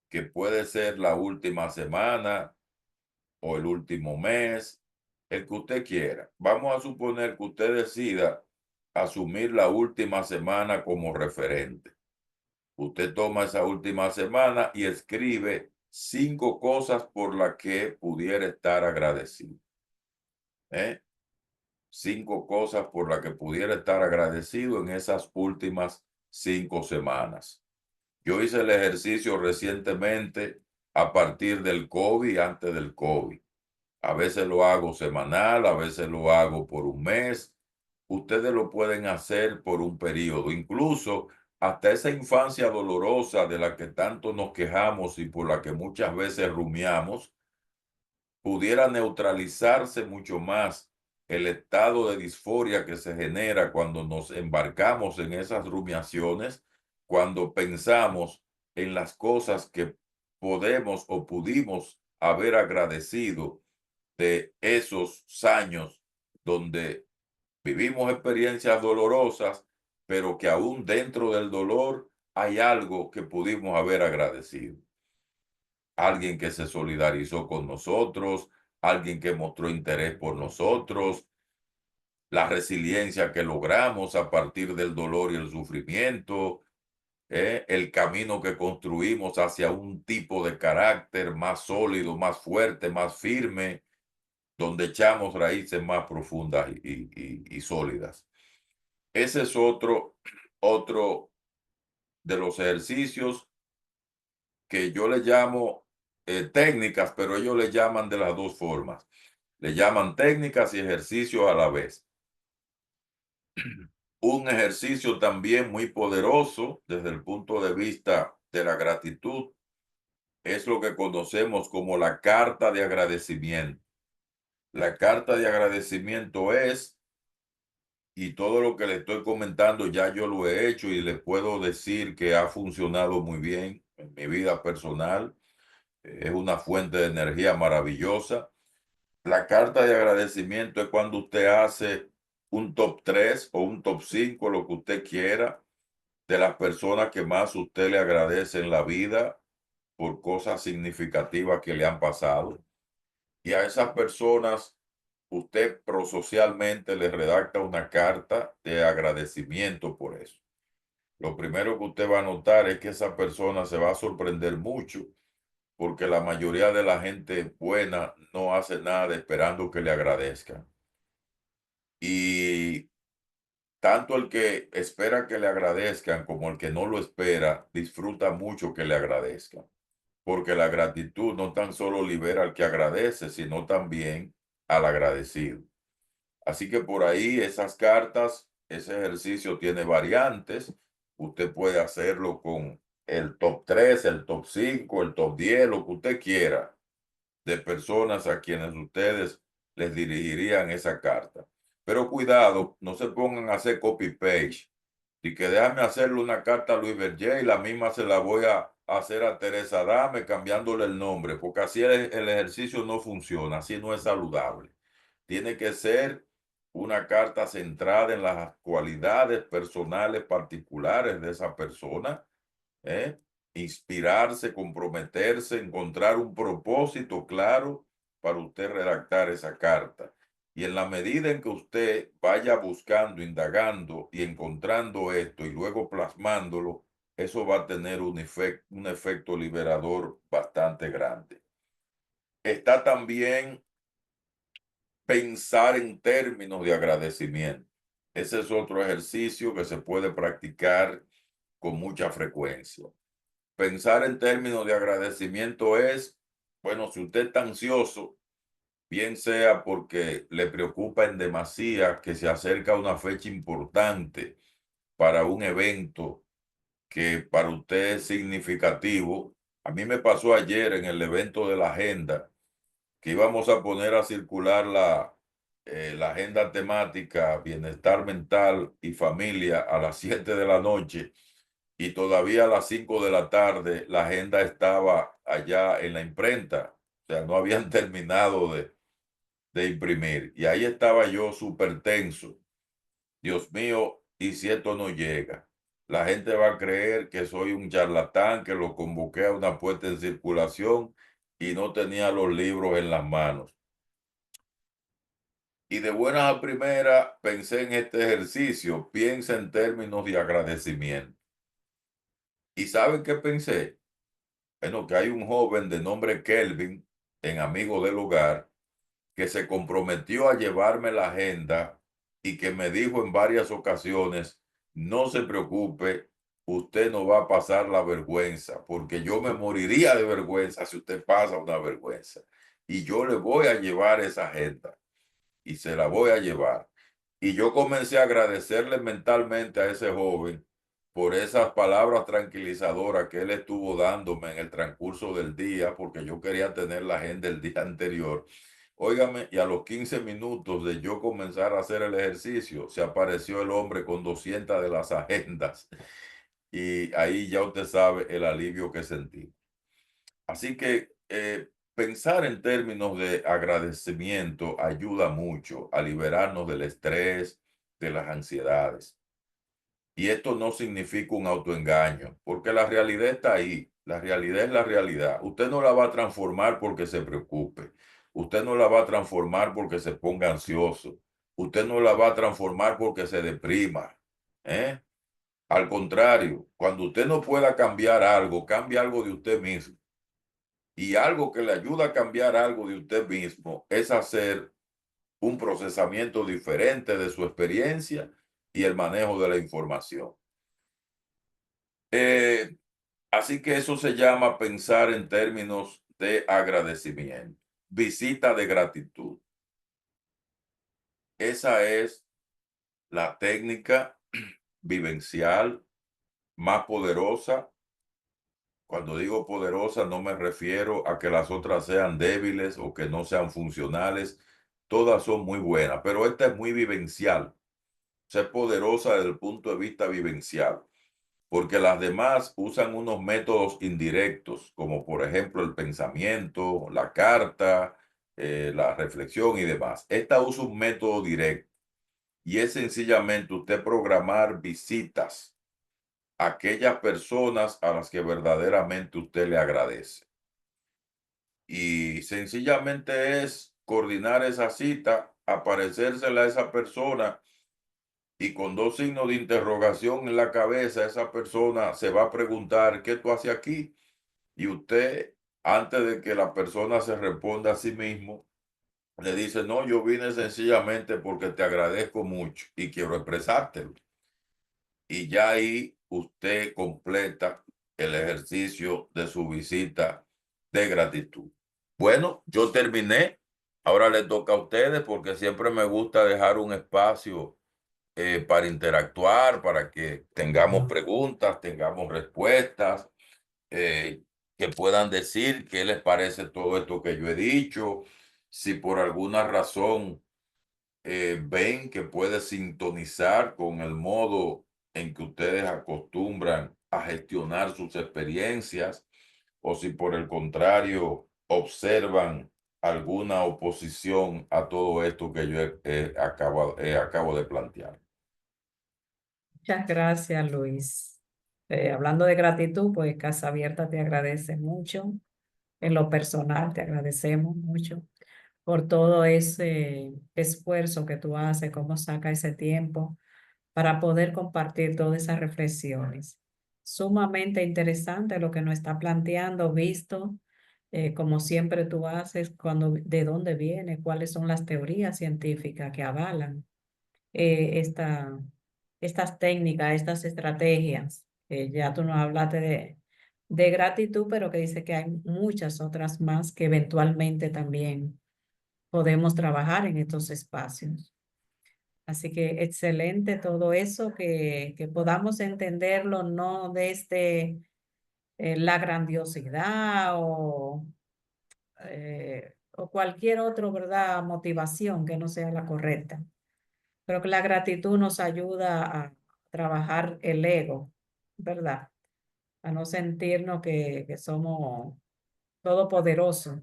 que puede ser la última semana o el último mes, el que usted quiera. Vamos a suponer que usted decida asumir la última semana como referente. Usted toma esa última semana y escribe 5 cosas por las que pudiera estar agradecido. ¿Eh? 5 cosas por las que pudiera estar agradecido en esas últimas 5 semanas. Yo hice el ejercicio recientemente a partir del COVID, antes del COVID. A veces lo hago semanal, a veces lo hago por un mes. Ustedes lo pueden hacer por un periodo, incluso hasta esa infancia dolorosa de la que tanto nos quejamos y por la que muchas veces rumiamos, pudiera neutralizarse mucho más el estado de disforia que se genera cuando nos embarcamos en esas rumiaciones, cuando pensamos en las cosas que podemos o pudimos haber agradecido de esos años donde vivimos experiencias dolorosas, pero que aún dentro del dolor hay algo que pudimos haber agradecido? Alguien que se solidarizó con nosotros, alguien que mostró interés por nosotros, la resiliencia que logramos a partir del dolor y el sufrimiento, el camino que construimos hacia un tipo de carácter más sólido, más fuerte, más firme, donde echamos raíces más profundas y sólidas. Ese es otro de los ejercicios que yo le llamo técnicas, pero ellos le llaman de las dos formas. Le llaman técnicas y ejercicios a la vez. Un ejercicio también muy poderoso desde el punto de vista de la gratitud es lo que conocemos como la carta de agradecimiento. La carta de agradecimiento es, y todo lo que le estoy comentando ya yo lo he hecho y le puedo decir que ha funcionado muy bien en mi vida personal. Es una fuente de energía maravillosa. La carta de agradecimiento es cuando usted hace un top 3 o un top 5, lo que usted quiera, de las personas que más usted le agradece en la vida por cosas significativas que le han pasado. Y a esas personas usted prosocialmente le redacta una carta de agradecimiento por eso. Lo primero que usted va a notar es que esa persona se va a sorprender mucho porque la mayoría de la gente buena no hace nada esperando que le agradezcan. Y tanto el que espera que le agradezcan como el que no lo espera, disfruta mucho que le agradezcan, porque la gratitud no tan solo libera al que agradece, sino también al agradecido. Así que por ahí esas cartas, ese ejercicio tiene variantes. Usted puede hacerlo con el top 3, el top 5, el top 10, lo que usted quiera, de personas a quienes ustedes les dirigirían esa carta. Pero cuidado, no se pongan a hacer copy-paste. Y que déjame hacerle una carta a Luis Berger y la misma se la voy a hacer a Teresa Dame cambiándole el nombre, porque así el ejercicio no funciona, así no es saludable. Tiene que ser una carta centrada en las cualidades personales particulares de esa persona, ¿eh? Inspirarse, comprometerse, encontrar un propósito claro para usted redactar esa carta. Y en la medida en que usted vaya buscando, indagando y encontrando esto y luego plasmándolo, eso va a tener un efecto liberador bastante grande. Está también pensar en términos de agradecimiento. Ese es otro ejercicio que se puede practicar con mucha frecuencia. Pensar en términos de agradecimiento es, bueno, si usted está ansioso, bien sea porque le preocupa en demasía que se acerca una fecha importante para un evento que para usted es significativo. A mí me pasó ayer en el evento de la agenda que íbamos a poner a circular la agenda temática bienestar mental y familia a las 7 de la noche y todavía a las 5 de la tarde la agenda estaba allá en la imprenta. O sea, no habían terminado de imprimir. Y ahí estaba yo súper tenso. Dios mío, ¿y si esto no llega? La gente va a creer que soy un charlatán, que lo convoqué a una puesta en circulación y no tenía los libros en las manos. Y de buenas a primeras pensé en este ejercicio, piensa en términos de agradecimiento. ¿Y saben qué pensé? Bueno, que hay un joven de nombre Kelvin, en Amigo del Hogar, que se comprometió a llevarme la agenda y que me dijo en varias ocasiones, no se preocupe, usted no va a pasar la vergüenza, porque yo me moriría de vergüenza si usted pasa una vergüenza. Y yo le voy a llevar esa agenda y se la voy a llevar. Y yo comencé a agradecerle mentalmente a ese joven por esas palabras tranquilizadoras que él estuvo dándome en el transcurso del día, porque yo quería tener la agenda el día anterior. Óigame, y a los 15 minutos de yo comenzar a hacer el ejercicio, se apareció el hombre con 200 de las agendas. Y ahí ya usted sabe el alivio que sentí. Así que pensar en términos de agradecimiento ayuda mucho a liberarnos del estrés, de las ansiedades. Y esto no significa un autoengaño, porque la realidad está ahí. La realidad es la realidad. Usted no la va a transformar porque se preocupe. Usted no la va a transformar porque se ponga ansioso. Usted no la va a transformar porque se deprima. ¿Eh? Al contrario, cuando usted no pueda cambiar algo, cambie algo de usted mismo. Y algo que le ayuda a cambiar algo de usted mismo es hacer un procesamiento diferente de su experiencia y el manejo de la información. Eh, Así que eso se llama pensar en términos de agradecimiento, visita de gratitud. Esa es la técnica vivencial más poderosa. Cuando digo poderosa, no me refiero a que las otras sean débiles o que no sean funcionales. Todas son muy buenas, pero esta es muy vivencial. Ser poderosa desde el punto de vista vivencial, porque las demás usan unos métodos indirectos, como por ejemplo el pensamiento, la carta, la reflexión y demás. Esta usa un método directo y es sencillamente usted programar visitas a aquellas personas a las que verdaderamente usted le agradece. Y sencillamente es coordinar esa cita, aparecérsela a esa persona y con dos signos de interrogación en la cabeza, esa persona se va a preguntar, ¿qué tú haces aquí? Y usted, antes de que la persona se responda a sí mismo, le dice, no, yo vine sencillamente porque te agradezco mucho y quiero expresártelo. Y ya ahí usted completa el ejercicio de su visita de gratitud. Bueno, yo terminé. Ahora le toca a ustedes porque siempre me gusta dejar un espacio para interactuar, para que tengamos preguntas, tengamos respuestas, eh, que puedan decir qué les parece todo esto que yo he dicho, si por alguna razón ven que puede sintonizar con el modo en que ustedes acostumbran a gestionar sus experiencias, o si por el contrario observan alguna oposición a todo esto que yo acabo de plantear. Muchas gracias, Luis. Hablando de gratitud, pues Casa Abierta te agradece mucho. En lo personal, te agradecemos mucho por todo ese esfuerzo que tú haces, cómo saca ese tiempo para poder compartir todas esas reflexiones. Sumamente interesante lo que nos está planteando, visto, como siempre tú haces, de dónde viene, cuáles son las teorías científicas que avalan eh, esta, estas técnicas, estas estrategias. Ya tú nos hablaste de gratitud, pero que dice que hay muchas otras más que eventualmente también podemos trabajar en estos espacios. Así que excelente todo eso, que podamos entenderlo no desde la grandiosidad o cualquier otra, ¿verdad?, motivación que no sea la correcta. Pero que la gratitud nos ayuda a trabajar el ego, ¿verdad? A no sentirnos que somos todopoderosos,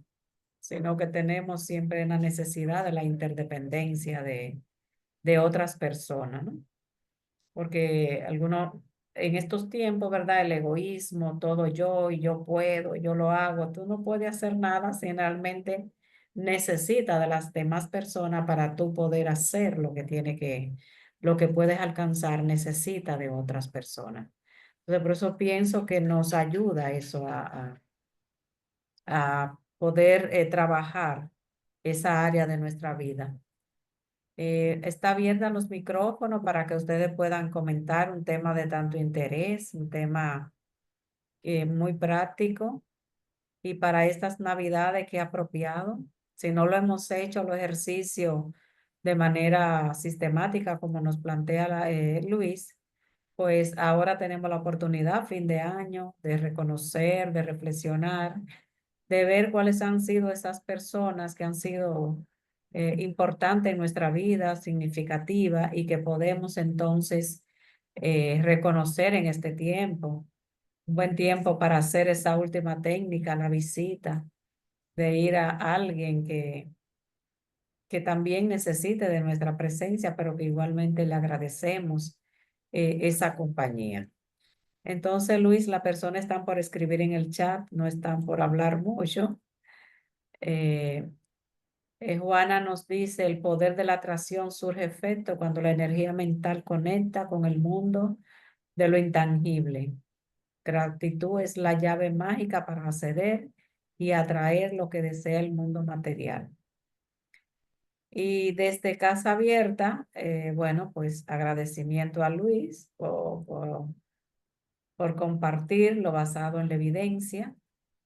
sino que tenemos siempre la necesidad de la interdependencia de otras personas, ¿no? Porque algunos, en estos tiempos, ¿verdad? El egoísmo, todo yo y yo puedo, yo lo hago, tú no puedes hacer nada si realmente necesitas de las demás personas para tú poder hacer lo que puedes alcanzar, necesita de otras personas. Entonces, por eso pienso que nos ayuda eso a poder trabajar esa área de nuestra vida. Está abierta los micrófonos para que ustedes puedan comentar un tema de tanto interés, un tema muy práctico y para estas navidades que apropiado. Si no lo hemos hecho, los ejercicios de manera sistemática, como nos plantea Luis, pues ahora tenemos la oportunidad, fin de año, de reconocer, de reflexionar, de ver cuáles han sido esas personas que han sido importantes en nuestra vida, significativas y que podemos entonces reconocer en este tiempo. un buen tiempo para hacer esa última técnica, la visita, de ir a alguien que también necesite de nuestra presencia, pero que igualmente le agradecemos esa compañía. Entonces, Luis, las personas están por escribir en el chat, no están por hablar mucho. Eh, Juana nos dice, el poder de la atracción surge efecto cuando la energía mental conecta con el mundo de lo intangible. Gratitud es la llave mágica para acceder y atraer lo que desea el mundo material. Y desde Casa Abierta, bueno, pues agradecimiento a Luis por compartir lo basado en la evidencia,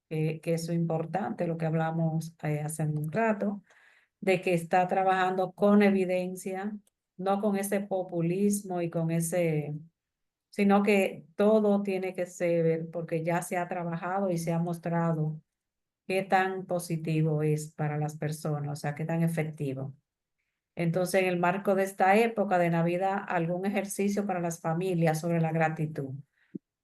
que eso es importante, lo que hablamos hace un rato, de que está trabajando con evidencia, no con ese populismo y con ese, sino que todo tiene que ser, porque ya se ha trabajado y se ha mostrado qué tan positivo es para las personas, o sea, qué tan efectivo. Entonces, en el marco de esta época de Navidad, algún ejercicio para las familias sobre la gratitud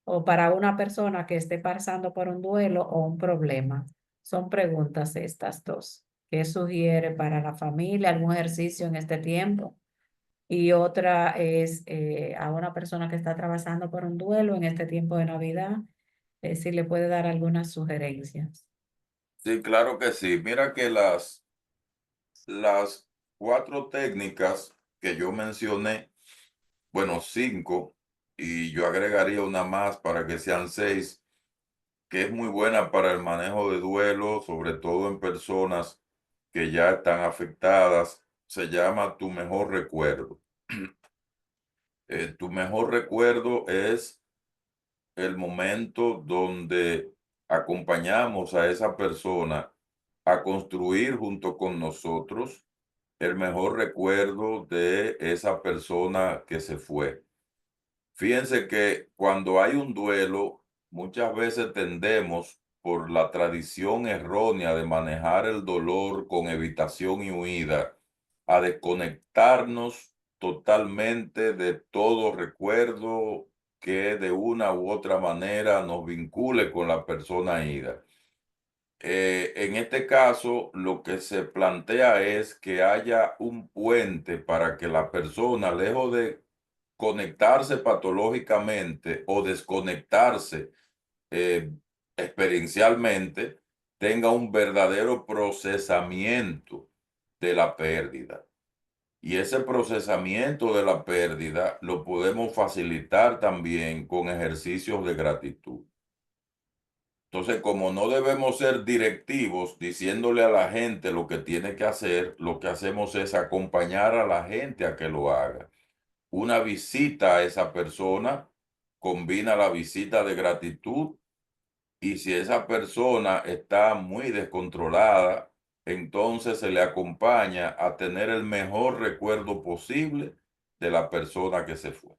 o para una persona que esté pasando por un duelo o un problema. Son preguntas estas dos. ¿Qué sugiere para la familia algún ejercicio en este tiempo? Y otra es a una persona que está atravesando por un duelo en este tiempo de Navidad, si le puede dar algunas sugerencias. Sí, claro que sí. Mira que las cuatro técnicas que yo mencioné, bueno, cinco, y yo agregaría una más para que sean seis, que es muy buena para el manejo de duelo, sobre todo en personas que ya están afectadas. Se llama tu mejor recuerdo. Tu mejor recuerdo es el momento donde acompañamos a esa persona a construir junto con nosotros el mejor recuerdo de esa persona que se fue. Fíjense que cuando hay un duelo, muchas veces tendemos por la tradición errónea de manejar el dolor con evitación y huida a desconectarnos totalmente de todo recuerdo que de una u otra manera nos vincule con la persona ida. En este caso, lo que se plantea es que haya un puente para que la persona, lejos de conectarse patológicamente o desconectarse eh, experiencialmente, tenga un verdadero procesamiento de la pérdida. Y ese procesamiento de la pérdida lo podemos facilitar también con ejercicios de gratitud. Entonces, como no debemos ser directivos diciéndole a la gente lo que tiene que hacer, lo que hacemos es acompañar a la gente a que lo haga. Una visita a esa persona combina la visita de gratitud y si esa persona está muy descontrolada, entonces se le acompaña a tener el mejor recuerdo posible de la persona que se fue.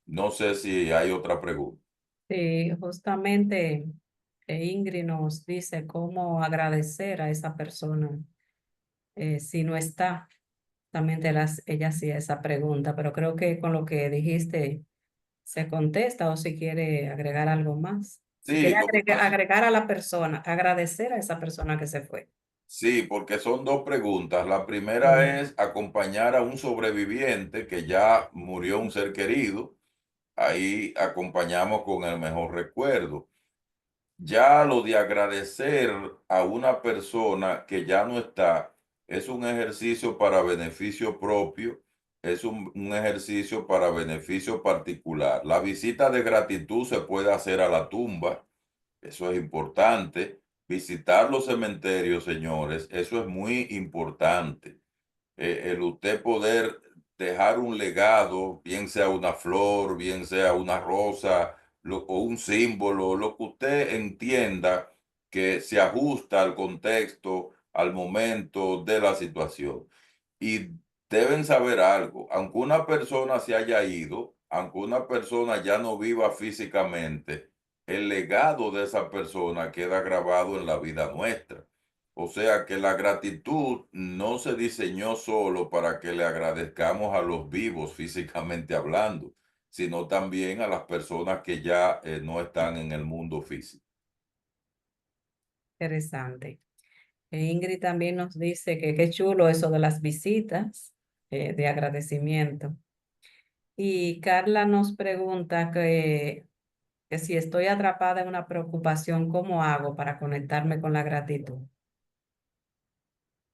No sé si hay otra pregunta. Sí, justamente Ingrid nos dice cómo agradecer a esa persona si no está. También ella hacía esa pregunta, pero creo que con lo que dijiste se contesta o si quiere agregar algo más. Si Sí, quiere lo que pasa, agregar a la persona, agradecer a esa persona que se fue. sí, porque son dos preguntas. La primera Sí. es acompañar a un sobreviviente que ya murió un ser querido. Ahí acompañamos con el mejor recuerdo. Ya lo de agradecer a una persona que ya no está es un ejercicio para beneficio propio, es un ejercicio para beneficio particular. La visita de gratitud se puede hacer a la tumba, eso es importante. Visitar los cementerios, señores, eso es muy importante. El usted poder dejar un legado, bien sea una flor, bien sea una rosa o un símbolo, lo que usted entienda que se ajusta al contexto, al momento de la situación. Y deben saber algo, aunque una persona se haya ido, aunque una persona ya no viva físicamente, el legado de esa persona queda grabado en la vida nuestra. O sea que la gratitud no se diseñó solo para que le agradezcamos a los vivos físicamente hablando, sino también a las personas que ya no están en el mundo físico. Interesante. Ingrid también nos dice que qué chulo eso de las visitas de agradecimiento. Y Carla nos pregunta que si estoy atrapada en una preocupación, ¿cómo hago para conectarme con la gratitud?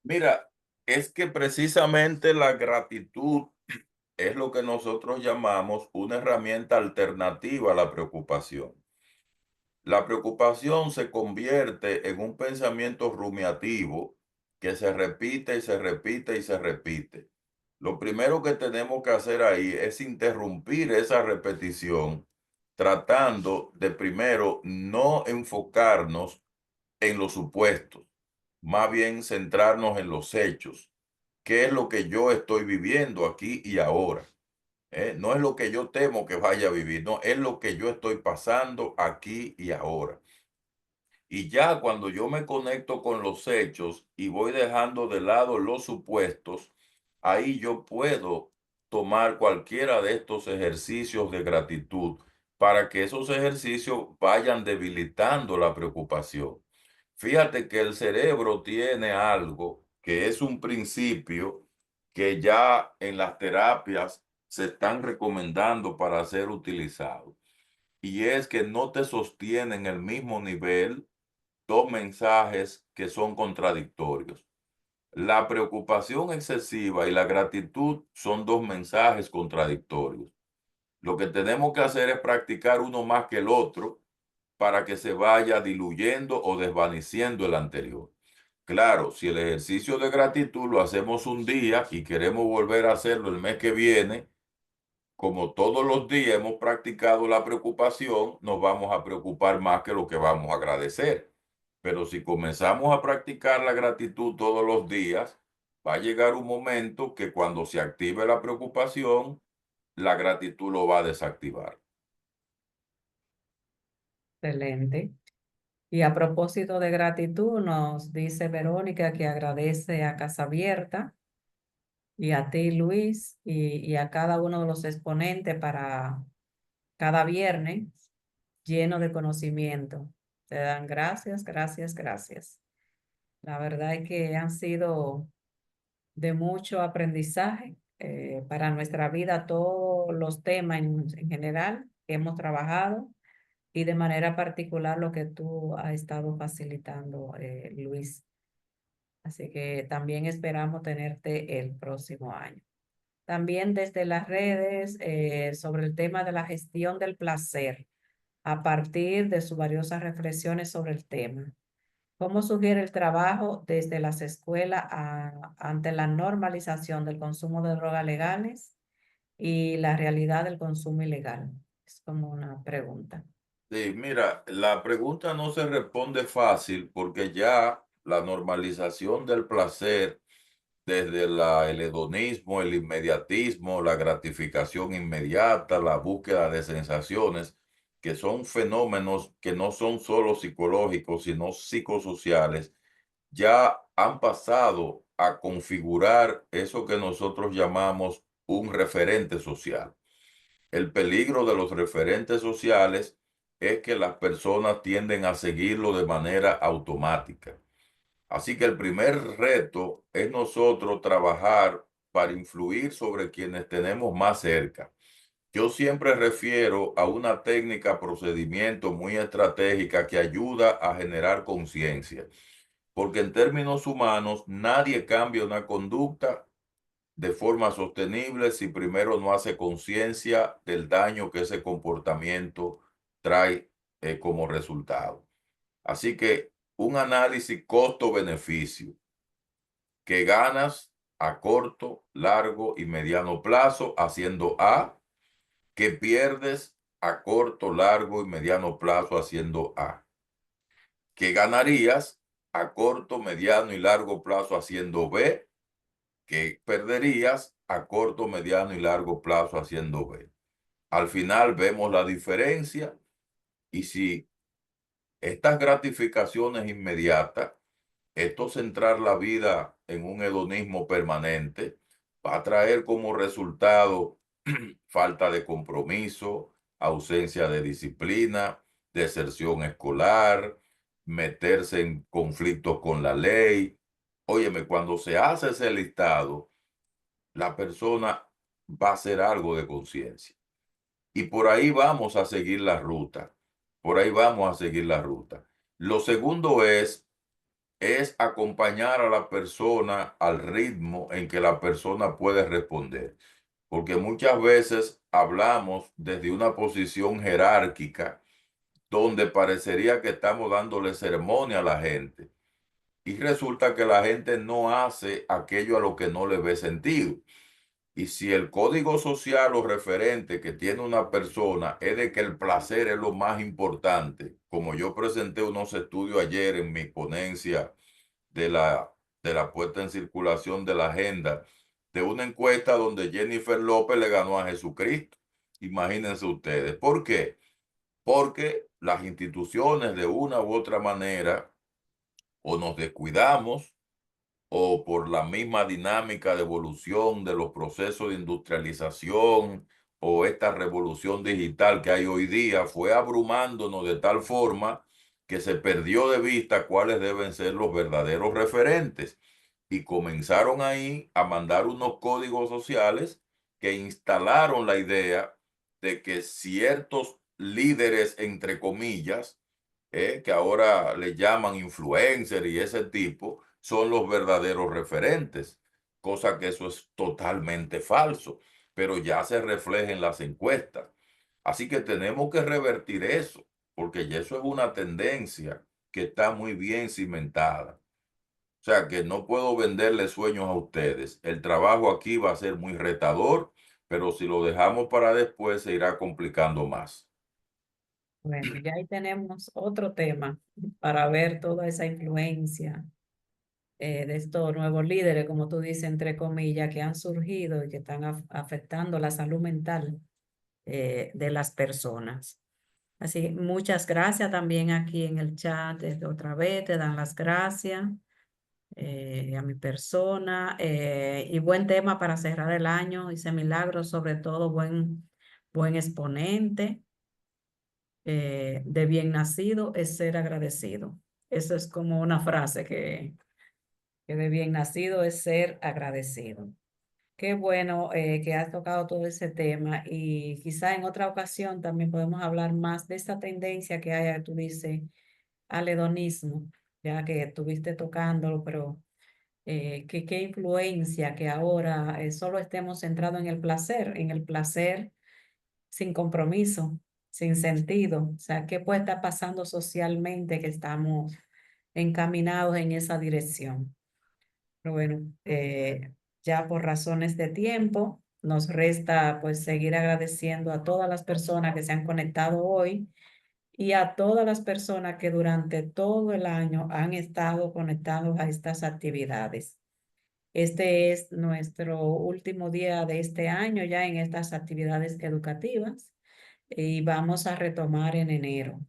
Mira, es que precisamente la gratitud es lo que nosotros llamamos una herramienta alternativa a la preocupación. La preocupación se convierte en un pensamiento rumiativo que se repite y se repite y se repite. Lo primero que tenemos que hacer ahí es interrumpir esa repetición, tratando de primero no enfocarnos en los supuestos, más bien centrarnos en los hechos. ¿Qué es lo que yo estoy viviendo aquí y ahora? No es lo que yo temo que vaya a vivir, no, es lo que yo estoy pasando aquí y ahora. Y ya cuando yo me conecto con los hechos y voy dejando de lado los supuestos, ahí yo puedo tomar cualquiera de estos ejercicios de gratitud para que esos ejercicios vayan debilitando la preocupación. Fíjate que el cerebro tiene algo que es un principio que ya en las terapias se están recomendando para ser utilizado. Y es que no te sostienen el mismo nivel dos mensajes que son contradictorios. La preocupación excesiva y la gratitud son dos mensajes contradictorios. Lo que tenemos que hacer es practicar uno más que el otro para que se vaya diluyendo o desvaneciendo el anterior. Claro, si el ejercicio de gratitud lo hacemos un día y queremos volver a hacerlo el mes que viene, como todos los días hemos practicado la preocupación, nos vamos a preocupar más que lo que vamos a agradecer. Pero si comenzamos a practicar la gratitud todos los días, va a llegar un momento que cuando se active la preocupación, la gratitud lo va a desactivar. Excelente. Y a propósito de gratitud, nos dice Verónica que agradece a Casa Abierta y a ti, Luis, y a cada uno de los exponentes para cada viernes lleno de conocimiento. Te dan gracias, gracias, gracias. La verdad es que han sido de mucho aprendizaje para nuestra vida, todos los temas en general que hemos trabajado y de manera particular lo que tú has estado facilitando, Luis. Así que también esperamos tenerte el próximo año. También desde las redes sobre el tema de la gestión del placer a partir de sus valiosas reflexiones sobre el tema. ¿Cómo sugiere el trabajo desde las escuelas ante la normalización del consumo de drogas legales y la realidad del consumo ilegal? Es como una pregunta. Sí, mira, la pregunta no se responde fácil porque ya la normalización del placer desde el hedonismo, el inmediatismo, la gratificación inmediata, la búsqueda de sensaciones, que son fenómenos que no son solo psicológicos, sino psicosociales, ya han pasado a configurar eso que nosotros llamamos un referente social. El peligro de los referentes sociales es que las personas tienden a seguirlo de manera automática. Así que el primer reto es nosotros trabajar para influir sobre quienes tenemos más cerca. Yo siempre refiero a una técnica, procedimiento muy estratégica que ayuda a generar conciencia, porque en términos humanos nadie cambia una conducta de forma sostenible si primero no hace conciencia del daño que ese comportamiento trae como resultado. Así que un análisis costo-beneficio que ganas a corto, largo y mediano plazo haciendo A, que pierdes a corto, largo y mediano plazo haciendo A, que ganarías a corto, mediano y largo plazo haciendo B, que perderías a corto, mediano y largo plazo haciendo B. Al final vemos la diferencia y si estas gratificaciones inmediatas, esto centrar la vida en un hedonismo permanente, va a traer como resultado falta de compromiso, ausencia de disciplina, deserción escolar, meterse en conflictos con la ley. Óyeme, cuando se hace ese listado, la persona va a hacer algo de conciencia. Y por ahí vamos a seguir la ruta. Por ahí vamos a seguir la ruta. Lo segundo es acompañar a la persona al ritmo en que la persona puede responder. Porque muchas veces hablamos desde una posición jerárquica donde parecería que estamos dándole ceremonia a la gente. Y resulta que la gente no hace aquello a lo que no le ve sentido. Y si el código social o referente que tiene una persona es de que el placer es lo más importante, como yo presenté unos estudios ayer en mi ponencia de de la puesta en circulación de la agenda, de una encuesta donde Jennifer López le ganó a Jesucristo. Imagínense ustedes. ¿Por qué? Porque las instituciones de una u otra manera o nos descuidamos o por la misma dinámica de evolución de los procesos de industrialización o esta revolución digital que hay hoy día, fue abrumándonos de tal forma que se perdió de vista cuáles deben ser los verdaderos referentes. Y comenzaron ahí a mandar unos códigos sociales que instalaron la idea de que ciertos líderes, entre comillas, que ahora le llaman influencer y ese tipo, son los verdaderos referentes, cosa que eso es totalmente falso, pero ya se refleja en las encuestas. Así que tenemos que revertir eso, porque ya eso es una tendencia que está muy bien cimentada. O sea que no puedo venderle sueños a ustedes. El trabajo aquí va a ser muy retador, pero si lo dejamos para después se irá complicando más. Bueno, ya ahí tenemos otro tema para ver toda esa influencia de estos nuevos líderes, como tú dices, entre comillas, que han surgido y que están afectando la salud mental de las personas. Así, muchas gracias también aquí en el chat, otra vez te dan las gracias a mi persona y buen tema para cerrar el año, hice milagros, sobre todo buen exponente de bien nacido es ser agradecido. Eso es como una frase que de bien nacido es ser agradecido. Qué bueno que has tocado todo ese tema y quizá en otra ocasión también podemos hablar más de esta tendencia que hay, tú dices, al hedonismo, ya que estuviste tocándolo, pero qué influencia que ahora solo estemos centrados en el placer sin compromiso, sin sentido. O sea, ¿qué puede estar pasando socialmente que estamos encaminados en esa dirección? Pero bueno, ya por razones de tiempo, nos resta pues seguir agradeciendo a todas las personas que se han conectado hoy y a todas las personas que durante todo el año han estado conectados a estas actividades. Este es nuestro último día de este año ya en estas actividades educativas y vamos a retomar en enero.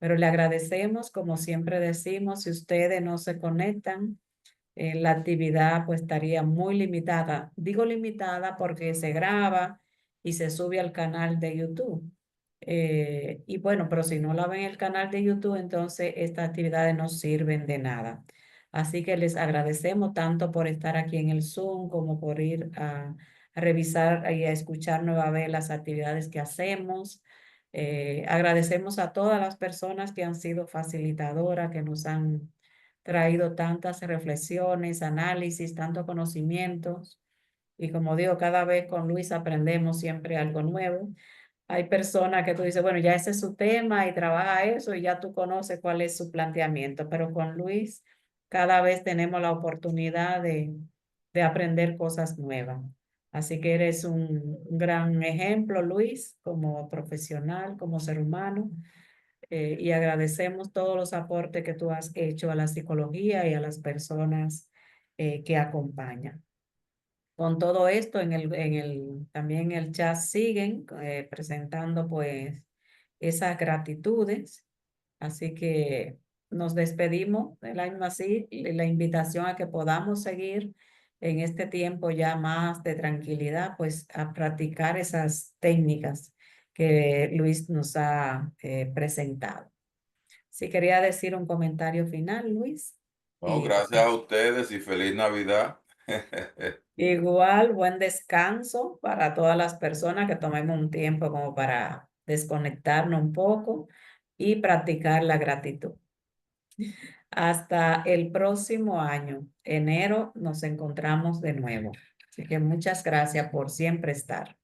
Pero le agradecemos, como siempre decimos, si ustedes no se conectan, la actividad pues estaría muy limitada. Digo limitada porque se graba y se sube al canal de YouTube. Y bueno, pero si no la ven en el canal de YouTube, entonces estas actividades no sirven de nada. Así que les agradecemos tanto por estar aquí en el Zoom como por ir a revisar y a escuchar nueva vez las actividades que hacemos. Agradecemos a todas las personas que han sido facilitadoras, que nos han traído tantas reflexiones, análisis, tantos conocimientos. Y como digo, cada vez con Luis aprendemos siempre algo nuevo. Hay personas que tú dices, bueno, ya ese es su tema y trabaja eso y ya tú conoces cuál es su planteamiento, pero con Luis cada vez tenemos la oportunidad de aprender cosas nuevas. Así que eres un gran ejemplo, Luis, como profesional, como ser humano, y agradecemos todos los aportes que tú has hecho a la psicología y a las personas que acompañan. Con todo esto, también en el chat siguen presentando pues esas gratitudes. Así que nos despedimos del año así, y la invitación a que podamos seguir en este tiempo ya más de tranquilidad, pues a practicar esas técnicas que Luis nos ha presentado. Si quería decir un comentario final, Luis. No, gracias a ustedes y feliz Navidad. Igual, buen descanso para todas las personas que tomemos un tiempo como para desconectarnos un poco y practicar la gratitud. Hasta el próximo año, enero, nos encontramos de nuevo. Así que muchas gracias por siempre estar.